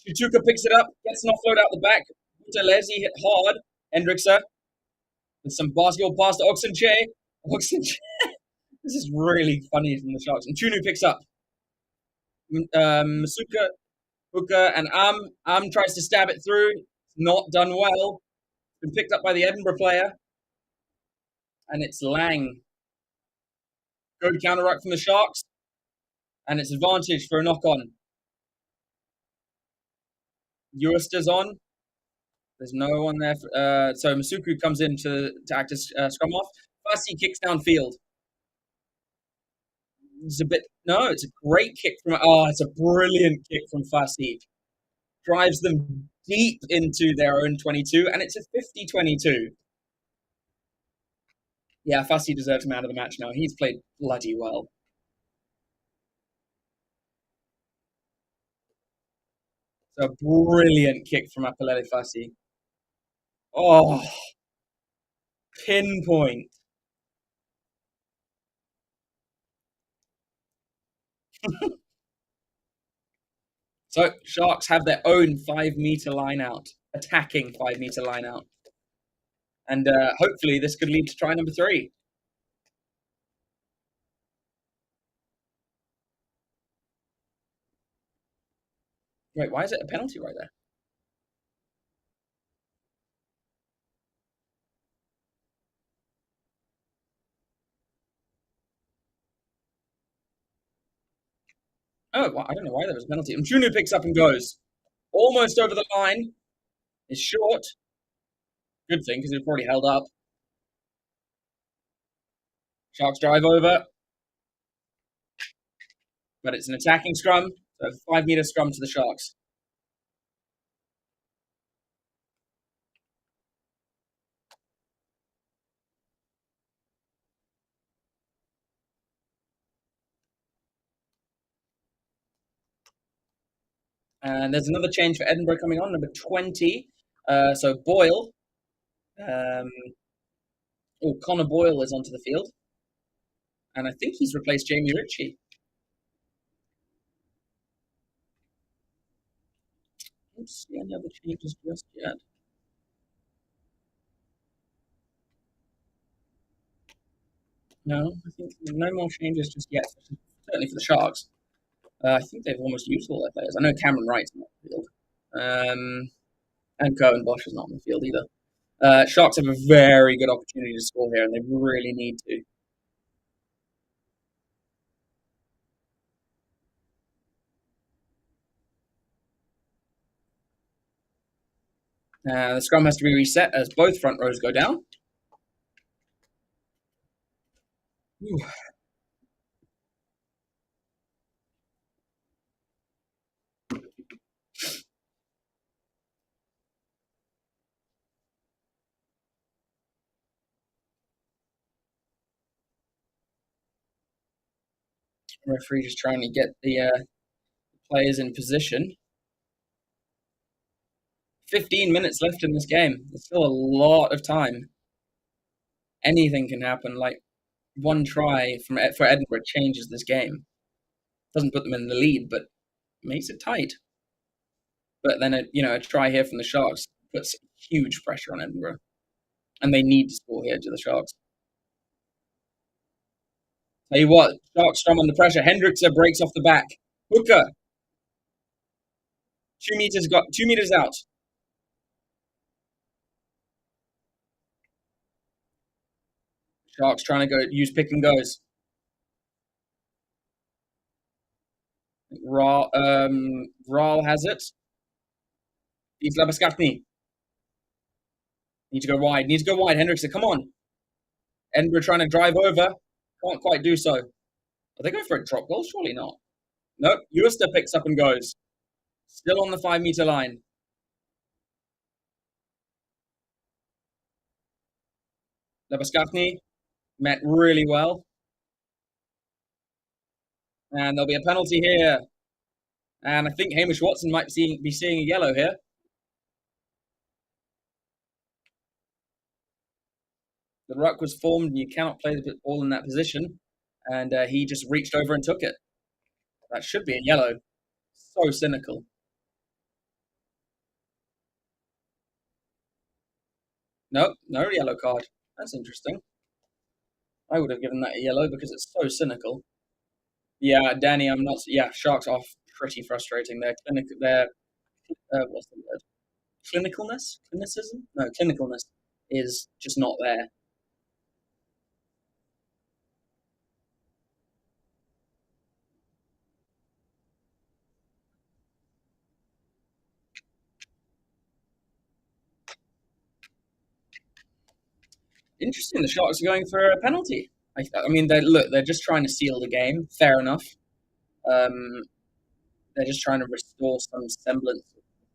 Tutuka picks it up, gets an offload out the back. Butalezi hit hard. Hendrickse with some basketball pass to Oxenche. This is really funny from the Sharks. And Chunu picks up. Masuka, Hooker, and Am tries to stab it through. Not done well. Been picked up by the Edinburgh player. And it's Lang. Good counter ruck from the Sharks. And it's advantage for a knock on. Eurster's on. There's no one there. So Masuku comes in to act as scrum off. Fassi kicks downfield. It's a great kick from. Oh, it's a brilliant kick from Fassi. Drives them deep into their own 22, and it's a 50-22. Yeah, Fassi deserves man of the match now. He's played bloody well. It's a brilliant kick from Apelele Fassi. Oh, pinpoint. So Sharks have their own 5-meter line out, attacking 5-meter line out. And hopefully this could lead to try number 3. Wait, why is it a penalty right there? Oh, well, I don't know why there was a penalty. Mchunu picks up and goes. Almost over the line. It's short. Good thing, because it's already held up. Sharks drive over. But it's an attacking scrum. So 5-meter scrum to the Sharks. And there's another change for Edinburgh coming on, number 20. So Boyle. Connor Boyle is onto the field. And I think he's replaced Jamie Ritchie. I don't see any other changes just yet. No, I think no more changes just yet, certainly for the Sharks. I think they've almost used all their players. I know Cameron Wright's not on the field. And Cohen Bosch is not on the field either. Sharks have a very good opportunity to score here, and they really need to. The scrum has to be reset as both front rows go down. Ooh. Referee just trying to get the players in position. 15 minutes left in this game. There's still a lot of time. Anything can happen. Like one try for Edinburgh changes this game. Doesn't put them in the lead, but makes it tight. But then a try here from the Sharks puts huge pressure on Edinburgh, and they need to score here to the Sharks. Tell you what, Sharks scrum under pressure. Hendrickson breaks off the back. Hooker, 2 meters out. Sharks trying to go use pick and goes. Rahl has it. He's Labuschagne. Need to go wide. Hendrickson, come on. Edinburgh trying to drive over. Can't quite do so. Are they going for a drop goal? Surely not. Nope. Uster picks up and goes. Still on the 5-meter line. Labuschagne met really well. And there'll be a penalty here. And I think Hamish Watson might be seeing a yellow here. The ruck was formed, and you cannot play the ball in that position. And he just reached over and took it. That should be a yellow. So cynical. Nope, no yellow card. That's interesting. I would have given that a yellow because it's so cynical. Yeah, Danny, I'm not. Yeah, Sharks are pretty frustrating. Their what's the word? Clinicism? No, clinicalness is just not there. Interesting. The Sharks are going for a penalty. I mean, they're just trying to seal the game. Fair enough. They're just trying to restore some semblance.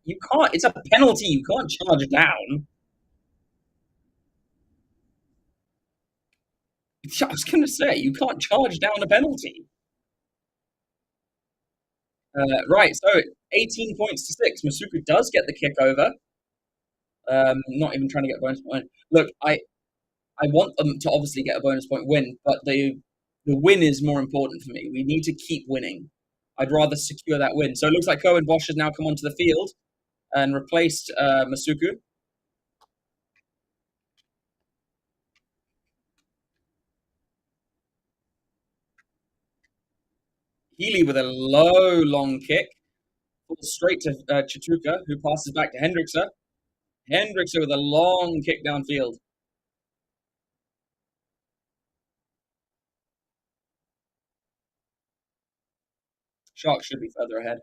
You can't. It's a penalty. You can't charge down. I was going to say you can't charge down a penalty. Right, so 18 points to 6. Masuku does get the kick over. Not even trying to get a bonus point. Look, I want them to obviously get a bonus point win, but the win is more important for me. We need to keep winning. I'd rather secure that win. So it looks like Cohen Bosch has now come onto the field and replaced Masuku. Healy with a low, long kick. Falls straight to Chituka, who passes back to Hendrickse. Hendrickse with a long kick downfield. Sharks should be further ahead.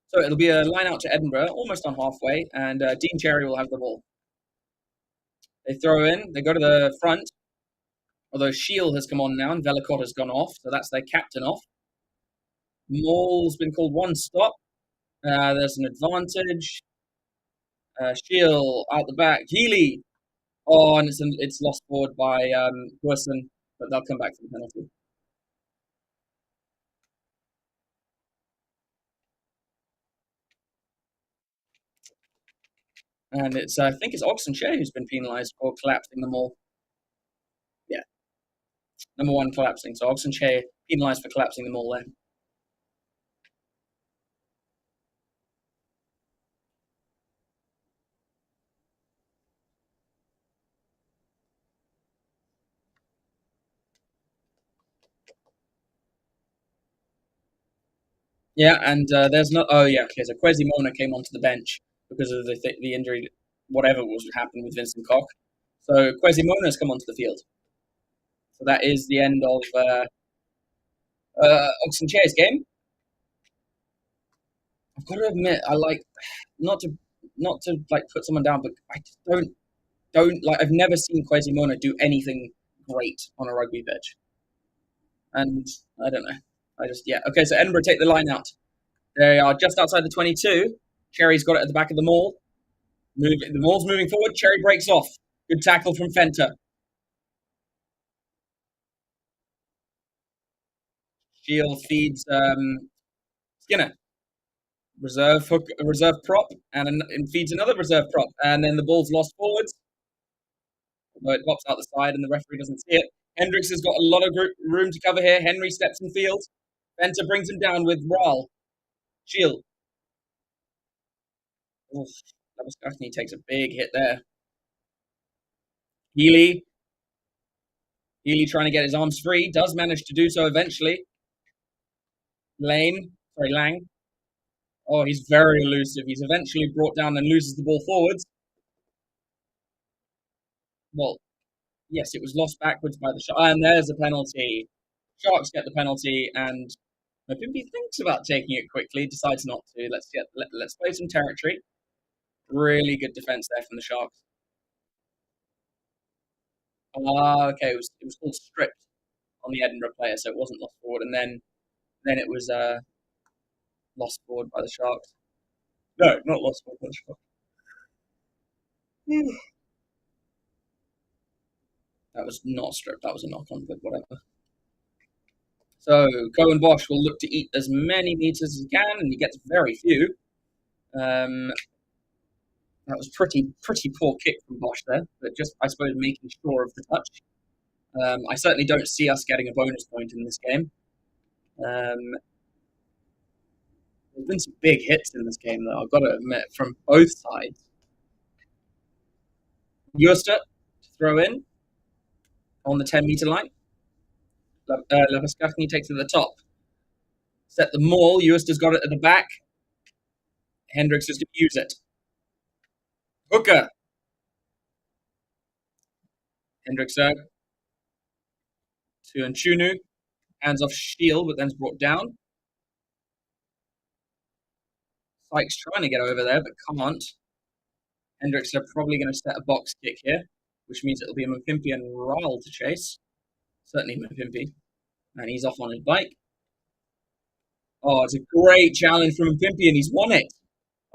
So it'll be a line out to Edinburgh, almost on halfway, and Dean Cherry will have the ball. They throw in, they go to the front, although Shield has come on now and Velicott has gone off, so that's their captain off. Maul's been called one stop. There's an advantage. Shield out the back. Healy. Oh, and it's lost forward by Wilson, but they'll come back for the penalty. And it's I think it's Oxenshire who's been penalised for collapsing the Maul. Yeah, number one collapsing. So Oxenshire penalised for collapsing the Maul there. Yeah, and there's no. Oh yeah, okay. So Kwesi Mona came onto the bench because of the injury, whatever was happened with Vincent Koch. So Kwesi Mona has come onto the field. So that is the end of Oxenshire's game. I've got to admit, I like not to like put someone down, but I just don't like. I've never seen Kwesi Mona do anything great on a rugby pitch, and I don't know. I just yeah. Okay, so Edinburgh take the line out. They are just outside the 22. Cherry's got it at the back of the Maul. The Maul's moving forward. Cherry breaks off. Good tackle from Fenter. Shield feeds Skinner. Reserve hook, reserve prop, and feeds another reserve prop. And then the ball's lost forwards. Although it pops out the side and the referee doesn't see it. Hendricks has got a lot of room to cover here. Henry steps in field. Fenter brings him down with Rahl. Shield. Labuschagne takes a big hit there. Healy. Healy trying to get his arms free. Does manage to do so eventually. Lang. Oh, he's very elusive. He's eventually brought down and loses the ball forwards. Well, yes, it was lost backwards by the Sharks. And there's a penalty. Sharks get the penalty, and Mapimpi thinks about taking it quickly, decides not to. Let's play some territory. Really good defense there from the Sharks. Okay, it was called stripped on the Edinburgh player, so it wasn't lost forward, and then it was lost forward by the Sharks. No, not lost forward by the Sharks. That was not stripped. That was a knock on, but whatever. So Cohen Bosch will look to eat as many meters as he can, and he gets very few. That was pretty poor kick from Bosch there, but just I suppose making sure of the touch. I certainly don't see us getting a bonus point in this game. There's been some big hits in this game, though. I've got to admit, from both sides. Uster to throw in on the 10-meter line. Labuschagne takes it to the top. Set the Maul. Uster's got it at the back. Hendricks is going to use it. Hooker. Hendricks to Nchunu. Hands off Shield, but then's brought down. Sykes trying to get over there, but can't. Hendricks are probably going to set a box kick here, which means it'll be a Mapimpi and Rahl to chase. Certainly Mapimpi. And he's off on his bike. Oh, it's a great challenge from Mapimpi, and he's won it.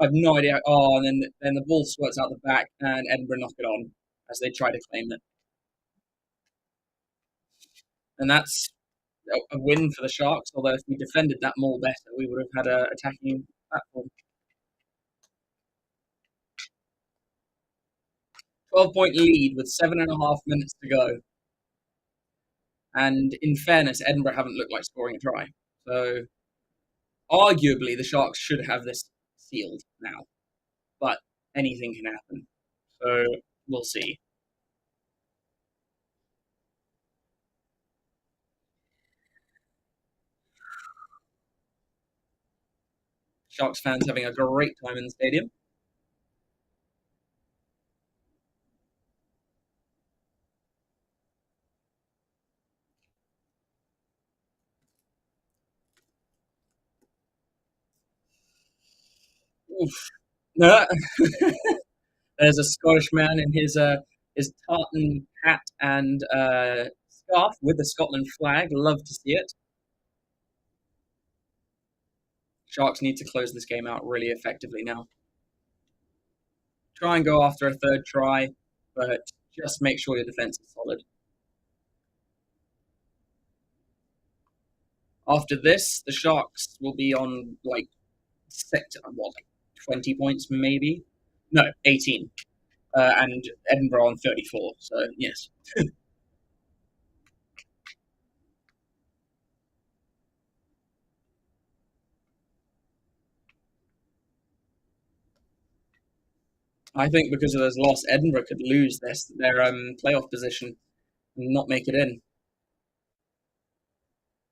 I have no idea. Oh, and then the ball squirts out the back, and Edinburgh knock it on. as they try to claim it. And that's a win for the Sharks, although if we defended that more better, we would have had a attacking platform. 12-point lead with 7.5 minutes to go. And in fairness, Edinburgh haven't looked like scoring a try. So arguably, the Sharks should have this sealed now. But anything can happen. So we'll see. Sharks fans having a great time in the stadium. Oof. No. There's a Scottish man in his tartan hat and scarf with the Scotland flag. Love to see it. Sharks need to close this game out really effectively now. Try and go after a third try, but just make sure your defense is solid. After this, the Sharks will be on like 20 points maybe? No, 18. And Edinburgh on 34. So yes. I think because of those loss, Edinburgh could lose their playoff position and not make it in.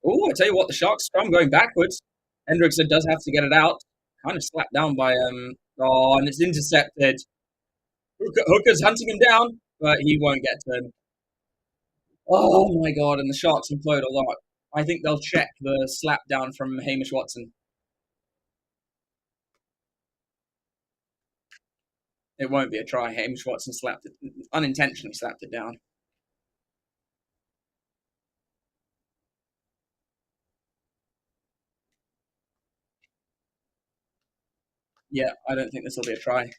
Oh, I tell you what, the Sharks scrum going backwards. Hendrickson does have to get it out. Kind of slapped down by oh, and it's intercepted. Hooker's hunting him down, but he won't get to him. Oh my god, and the Sharks implode a lot. I think they'll check the slap down from Hamish Watson. It won't be a try. Hamish Watson unintentionally slapped it down. Yeah, I don't think this will be a try.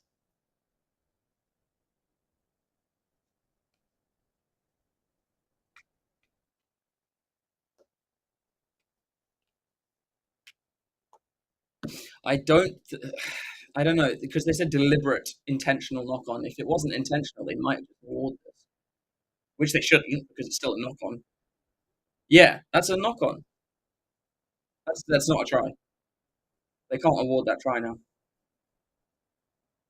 I don't know, because they said deliberate, intentional knock on. If it wasn't intentional, they might award this, which they shouldn't because it's still a knock on. Yeah, that's a knock on. That's not a try. They can't award that try now.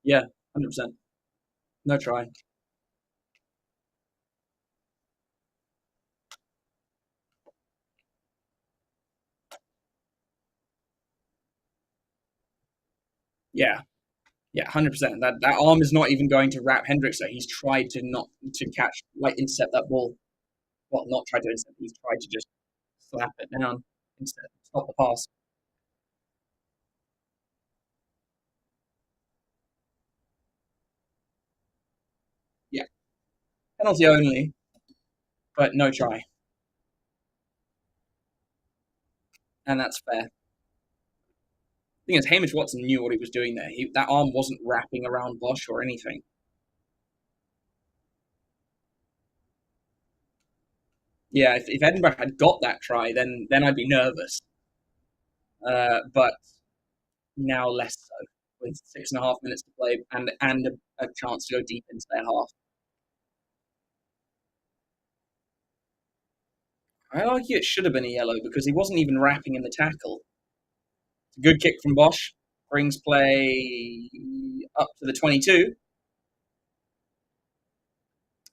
Yeah, 100%. No try. Yeah, yeah, 100%. That arm is not even going to wrap Hendrickson. He's tried to not to catch, like intercept that ball. Well, not try to intercept. He's tried to just slap it down instead. Stop the pass. Yeah, penalty only, but no try, and that's fair. Thing is, Hamish Watson knew what he was doing there. That arm wasn't wrapping around Bosch or anything. Yeah, if Edinburgh had got that try, then I'd be nervous. But now less so, with 6.5 minutes to play and a chance to go deep into their half. I argue it should have been a yellow because he wasn't even wrapping in the tackle. It's a good kick from Bosch. Brings play up to the 22.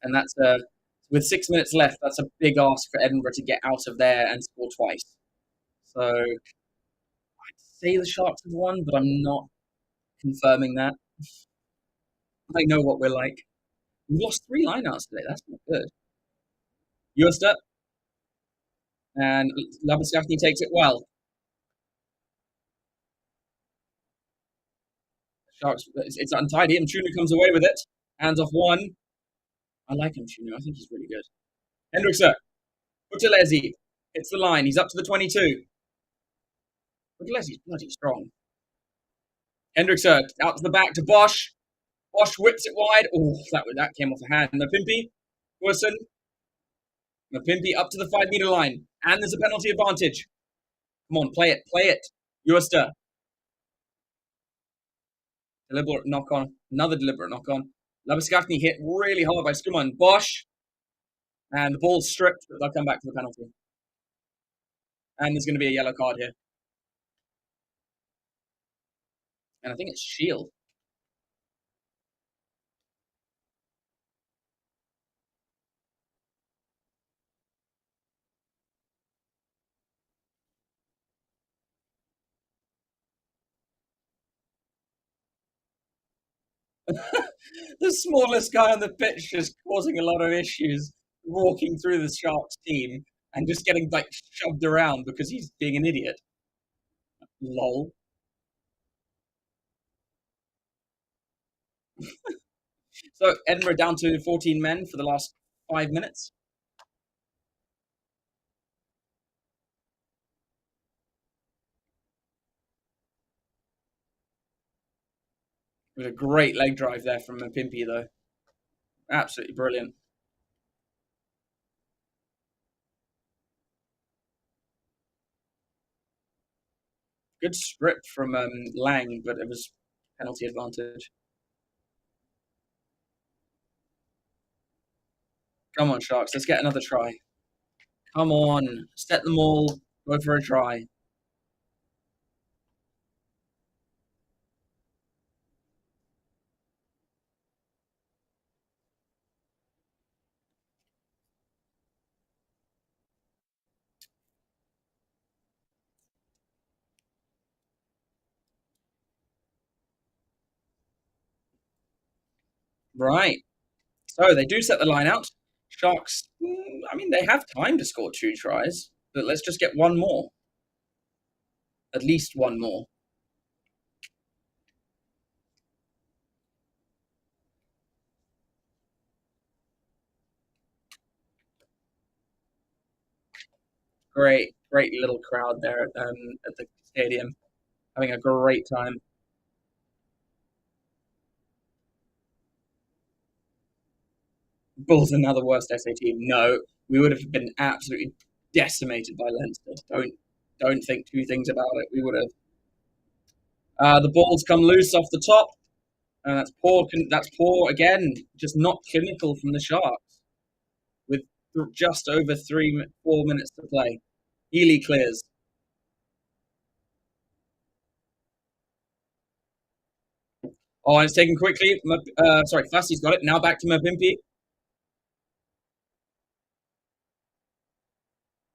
And that's with 6 minutes left, that's a big ask for Edinburgh to get out of there and score twice. So I'd say the Sharks have won, but I'm not confirming that. I know what we're like. We've lost 3 lineouts today. That's not good. Eurster and Labuschagne takes it well. Sharks, it's untidy. Mchunu comes away with it. Hands off one. I like Mchunu. I think he's really good. Hendrickson. Buthelezi hits the line. He's up to the 22. Buthelezi's bloody strong. Hendrickson out to the back to Bosch. Bosch whips it wide. Oh, that came off the hand. Mapimpi, Wilson, Mapimpi up to the 5-meter line. And there's a penalty advantage. Come on, play it. Eurster. Deliberate knock on. Another deliberate knock on. Labiskatni hit really hard by Skuman. Bosch. And the ball's stripped, but they'll come back for the penalty. And there's going to be a yellow card here. And I think it's Shield. The smallest guy on the pitch just causing a lot of issues, walking through the Sharks team and just getting like shoved around because he's being an idiot. Lol. So Edinburgh down to 14 men for the last 5 minutes. It was a great leg drive there from Mapimpi, though. Absolutely brilliant. Good strip from Lang, but it was penalty advantage. Come on, Sharks. Let's get another try. Come on. Set them all. Go for a try. It Right. So they do set the line out. Sharks, I mean, they have time to score 2 tries, but let's just get one more. At least one more. Great little crowd there at the stadium, having a great time. Bulls another worst SA team. No, we would have been absolutely decimated by Leinster. Don't think two things about it. We would have. The balls come loose off the top, and that's poor. That's poor again. Just not clinical from the Sharks. With just over 4 minutes to play, Healy clears. Oh, and it's taken quickly. Sorry, Fassi's got it. Now back to Mapimpi.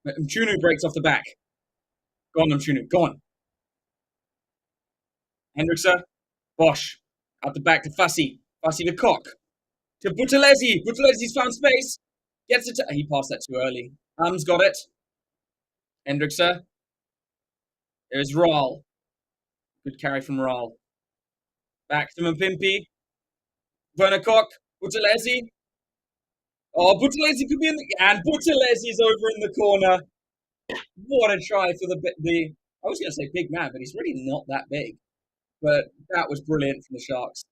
Mchunu breaks off the back. Go on, Mchunu. Go on. Hendrickson. Bosch. Out the back to Fassi. Fassi to Cock. To Buthelezi. Buthelezi's found space. Gets it. He passed that too early. Ham's got it. Hendrickson. There's Rahl. Good carry from Rahl. Back to Mapimpi. Werner Cock. Buthelezi. Oh, Buthelezi could be in the... And Butelezi's over in the corner. What a try for the I was going to say big man, but he's really not that big. But that was brilliant from the Sharks.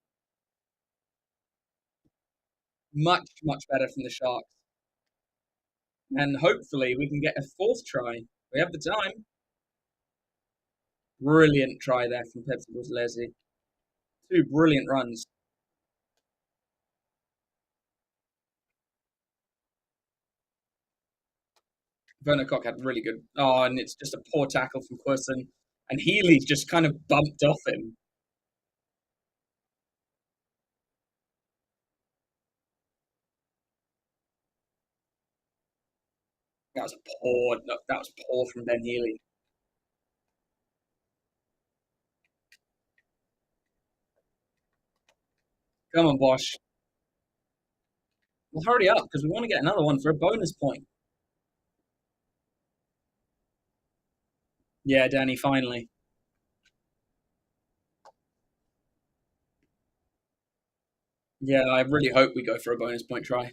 Much better from the Sharks. And hopefully we can get a 4th try. We have the time. Brilliant try there from Pepsi Buthelezi. 2 brilliant runs. Werner Cock had really good. Oh, and it's just a poor tackle from Quirson. And Healy just kind of bumped off him. That was poor from Ben Healy. Come on, Bosch. Well, hurry up, because we want to get another one for a bonus point. Yeah, Danny, finally. Yeah, I really hope we go for a bonus point try.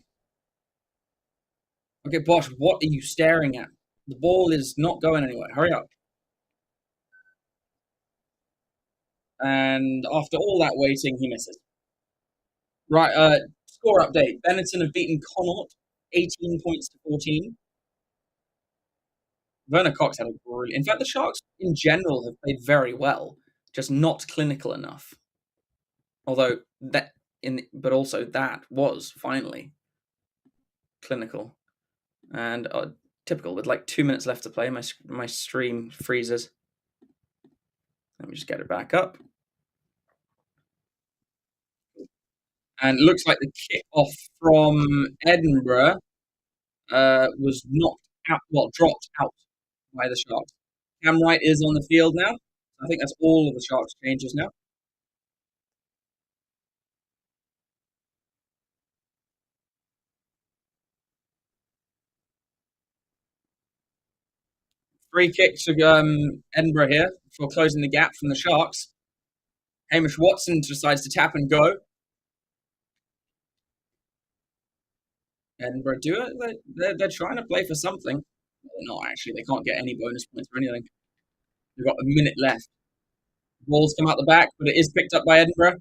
Okay, Bosch, what are you staring at? The ball is not going anywhere. Hurry up. And after all that waiting, he misses. Right, score update. Benetton have beaten Connaught 18 points to 14. Werner Cox had a brilliant. In fact, the Sharks in general have played very well, just not clinical enough. Although but also that was finally clinical and typical. With like 2 minutes left to play, my stream freezes. Let me just get it back up. And it looks like the kick-off from Edinburgh was knocked out, well, dropped out by the Sharks. Cam Wright is on the field now. I think that's all of the Sharks' changes now. Free kick to Edinburgh here for closing the gap from the Sharks. Hamish Watson decides to tap and go. Edinburgh do it. They're trying to play for something. No, actually, they can't get any bonus points or anything. They've got a minute left. Ball's come out the back, but it is picked up by Edinburgh.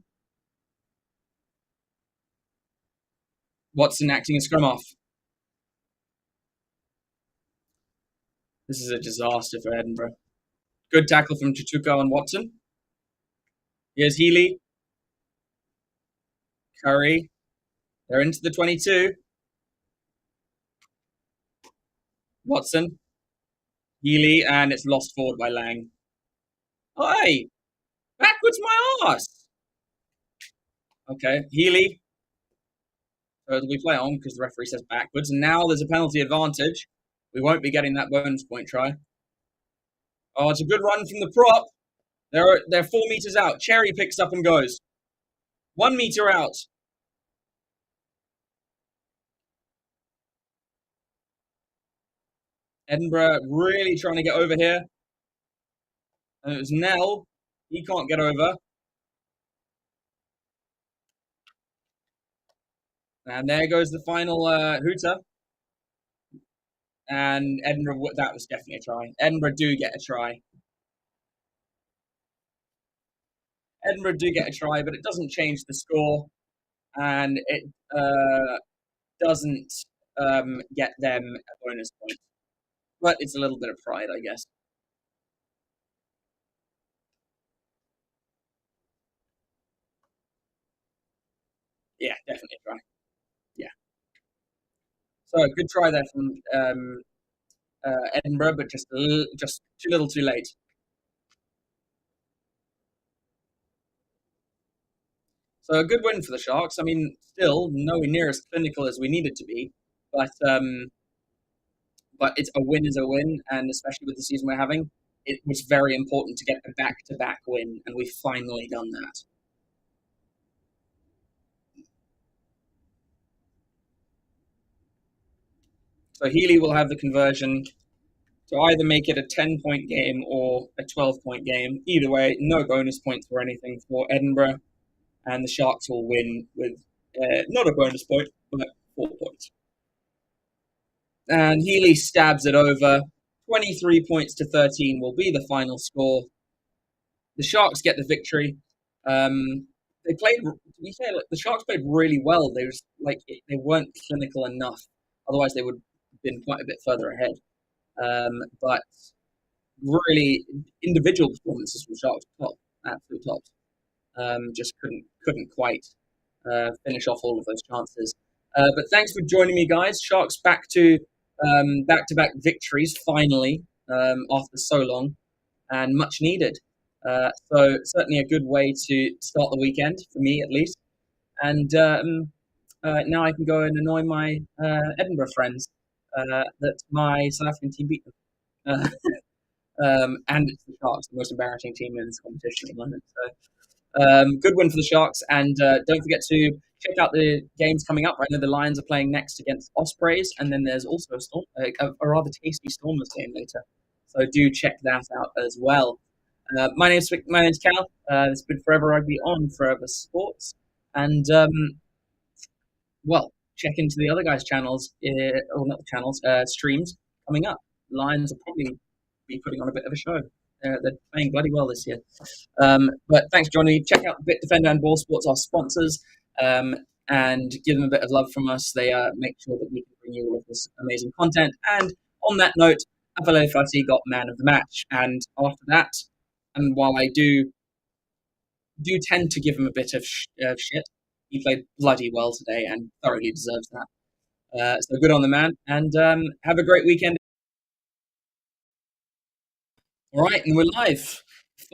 Watson acting a scrum off. This is a disaster for Edinburgh. Good tackle from Tutuka on Watson. Here's Healy. Currie. They're into the 22. Watson. Healy, and it's lost forward by Lang. Hey! Backwards my arse! Okay, Healy. So we play on because the referee says backwards, and now there's a penalty advantage. We won't be getting that bonus point try. Oh, it's a good run from the prop. They're 4 meters out. Cherry picks up and goes. 1 meter out. Edinburgh really trying to get over here. And it was Nell. He can't get over. And there goes the final hooter. And Edinburgh, that was definitely a try. Edinburgh do get a try. Edinburgh do get a try, but it doesn't change the score. And it doesn't get them a bonus point. But it's a little bit of pride, I guess. Yeah, definitely a try. Yeah. So good try there from Edinburgh, but just too little, too late. So a good win for the Sharks. I mean, still nowhere near as clinical as we needed to be, but it's a win is a win, and especially with the season we're having, it was very important to get a back-to-back win, and we've finally done that. So Healy will have the conversion to either make it a 10-point game or a 12-point game. Either way, no bonus points or anything for Edinburgh, and the Sharks will win with not a bonus point, but 4 points. And Healy stabs it over. 23 points to 13 will be the final score. The Sharks get the victory. They played. We say the Sharks played really well. They weren't clinical enough. Otherwise, they would have been quite a bit further ahead. But really, individual performances from Sharks top, absolute tops. Just couldn't quite finish off all of those chances. But thanks for joining me, guys. Sharks back to back-to-back victories finally after so long, and much needed. So certainly a good way to start the weekend for me, at least. And now I can go and annoy my Edinburgh friends that my South African team beat them. And it's the Sharks, the most embarrassing team in this competition at the moment. So good win for the Sharks, and don't forget to check out the games coming up. I know the Lions are playing next against Ospreys, and then there's also a rather tasty Stormers game later. So do check that out as well. My name's Cal. It's been Forever Rugby on Forever Sports, and check into the other guys' channels, or not the channels, streams coming up. Lions will probably be putting on a bit of a show. They're playing bloody well this year. But thanks for joining me. Check out BitDefender and Ball Sports, our sponsors. and give them a bit of love from us. They make sure that we can bring you all of this amazing content. And on that note, Abale Fati got man of the match. And after that, and while I do tend to give him a bit of shit, he played bloody well today and thoroughly deserves that. So good on the man, and have a great weekend. All right, and we're live.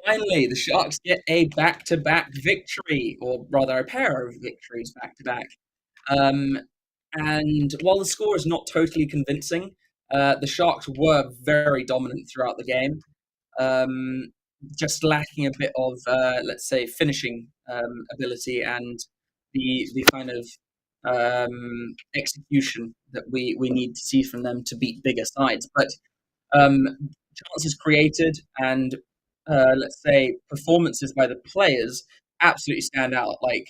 Finally, the Sharks get a back-to-back victory, or rather a pair of victories back-to-back. And while the score is not totally convincing, the Sharks were very dominant throughout the game. Just lacking a bit of, let's say, finishing ability and the kind of execution that we need to see from them to beat bigger sides. But chances created and let's say performances by the players absolutely stand out. Like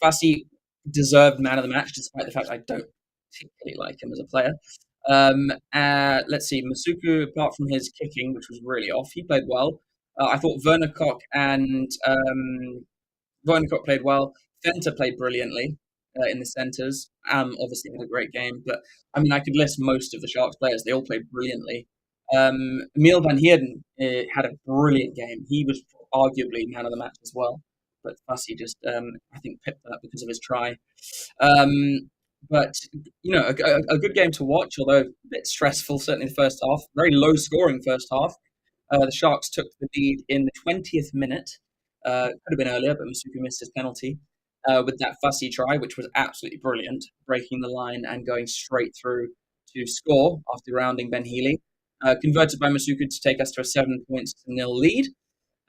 Fassi deserved man of the match, despite the fact I don't particularly like him as a player. Let's see, Masuku, apart from his kicking, which was really off, he played well. I thought Vernicock played well. Fenter played brilliantly in the centres. Obviously had a great game, but I mean, I could list most of the Sharks players. They all played brilliantly. Emil van Heerden had a brilliant game. He was arguably man of the match as well, but Fassi just, I think, pipped that because of his try. But you know, a good game to watch, although a bit stressful, certainly the first half. Very low scoring first half. The Sharks took the lead in the 20th minute. Could have been earlier, but Masuku missed his penalty with that Fassi try, which was absolutely brilliant, breaking the line and going straight through to score after rounding Ben Healy. Converted by Masuku to take us to a 7-0 lead.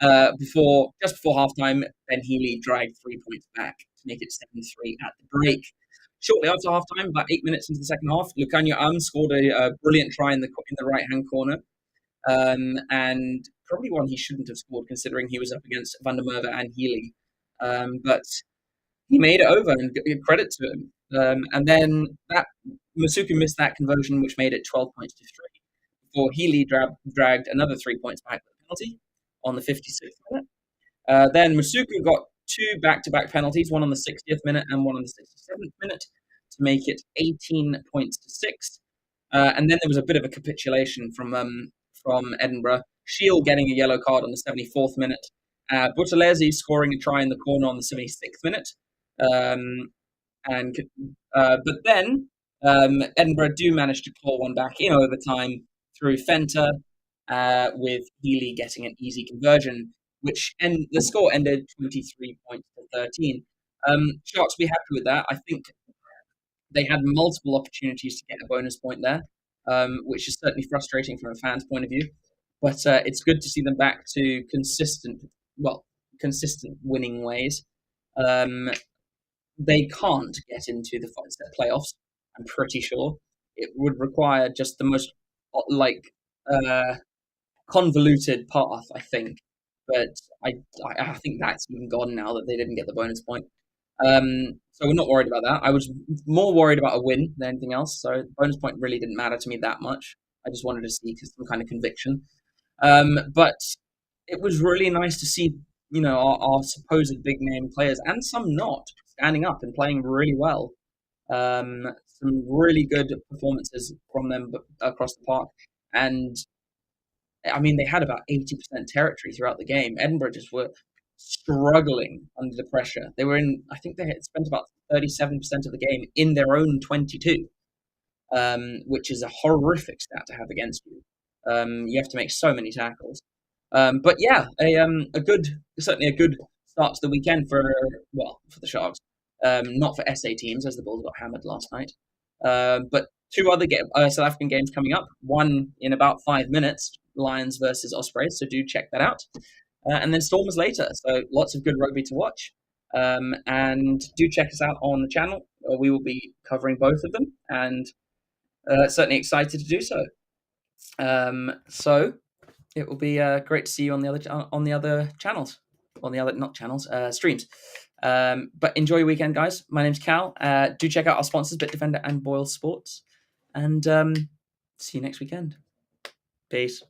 Just before halftime, Ben Healy dragged 3 points back to make it 7-3 at the break. Shortly after halftime, about 8 minutes into the second half, Lukanya scored a brilliant try in the right-hand corner, and probably one he shouldn't have scored considering he was up against Van der Merwe and Healy. But he made it over, and credit to him. And then Masuku missed that conversion, which made it 12 points to 3. Before Healy dragged another 3 points back with the penalty on the 56th minute. Then Masuku got 2 back-to-back penalties, one on the 60th minute and one on the 67th minute, to make it 18 points to 6. And then there was a bit of a capitulation from Edinburgh. Shield getting a yellow card on the 74th minute. Buthelezi scoring a try in the corner on the 76th minute. But then Edinburgh do manage to claw one back in overtime through Fenter, with Healy getting an easy conversion, the score ended 23 points to 13. Sharks will be happy with that. I think they had multiple opportunities to get a bonus point there, which is certainly frustrating from a fan's point of view. But it's good to see them back to consistent winning ways. They can't get into the five-set playoffs, I'm pretty sure. It would require just the most convoluted path, I think. But I think that's even gone now that they didn't get the bonus point. So we're not worried about that. I was more worried about a win than anything else. So the bonus point really didn't matter to me that much. I just wanted to see some kind of conviction. But it was really nice to see, our supposed big name players and some not standing up and playing really well. Some really good performances from them across the park. And I mean, they had about 80% territory throughout the game. Edinburgh just were struggling under the pressure. I think they had spent about 37% of the game in their own 22, which is a horrific stat to have against you. You have to make so many tackles. But yeah, certainly a good start to the weekend for the Sharks. Not for SA teams, as the Bulls got hammered last night. But 2 other South African games coming up. One in about 5 minutes, Lions versus Ospreys. So do check that out. And then Stormers later. So lots of good rugby to watch. And do check us out on the channel. We will be covering both of them, and certainly excited to do so. So it will be great to see you on the other channels, streams. But enjoy your weekend, guys. My name's Cal. Do check out our sponsors, BitDefender and Boyle Sports. And see you next weekend. Peace.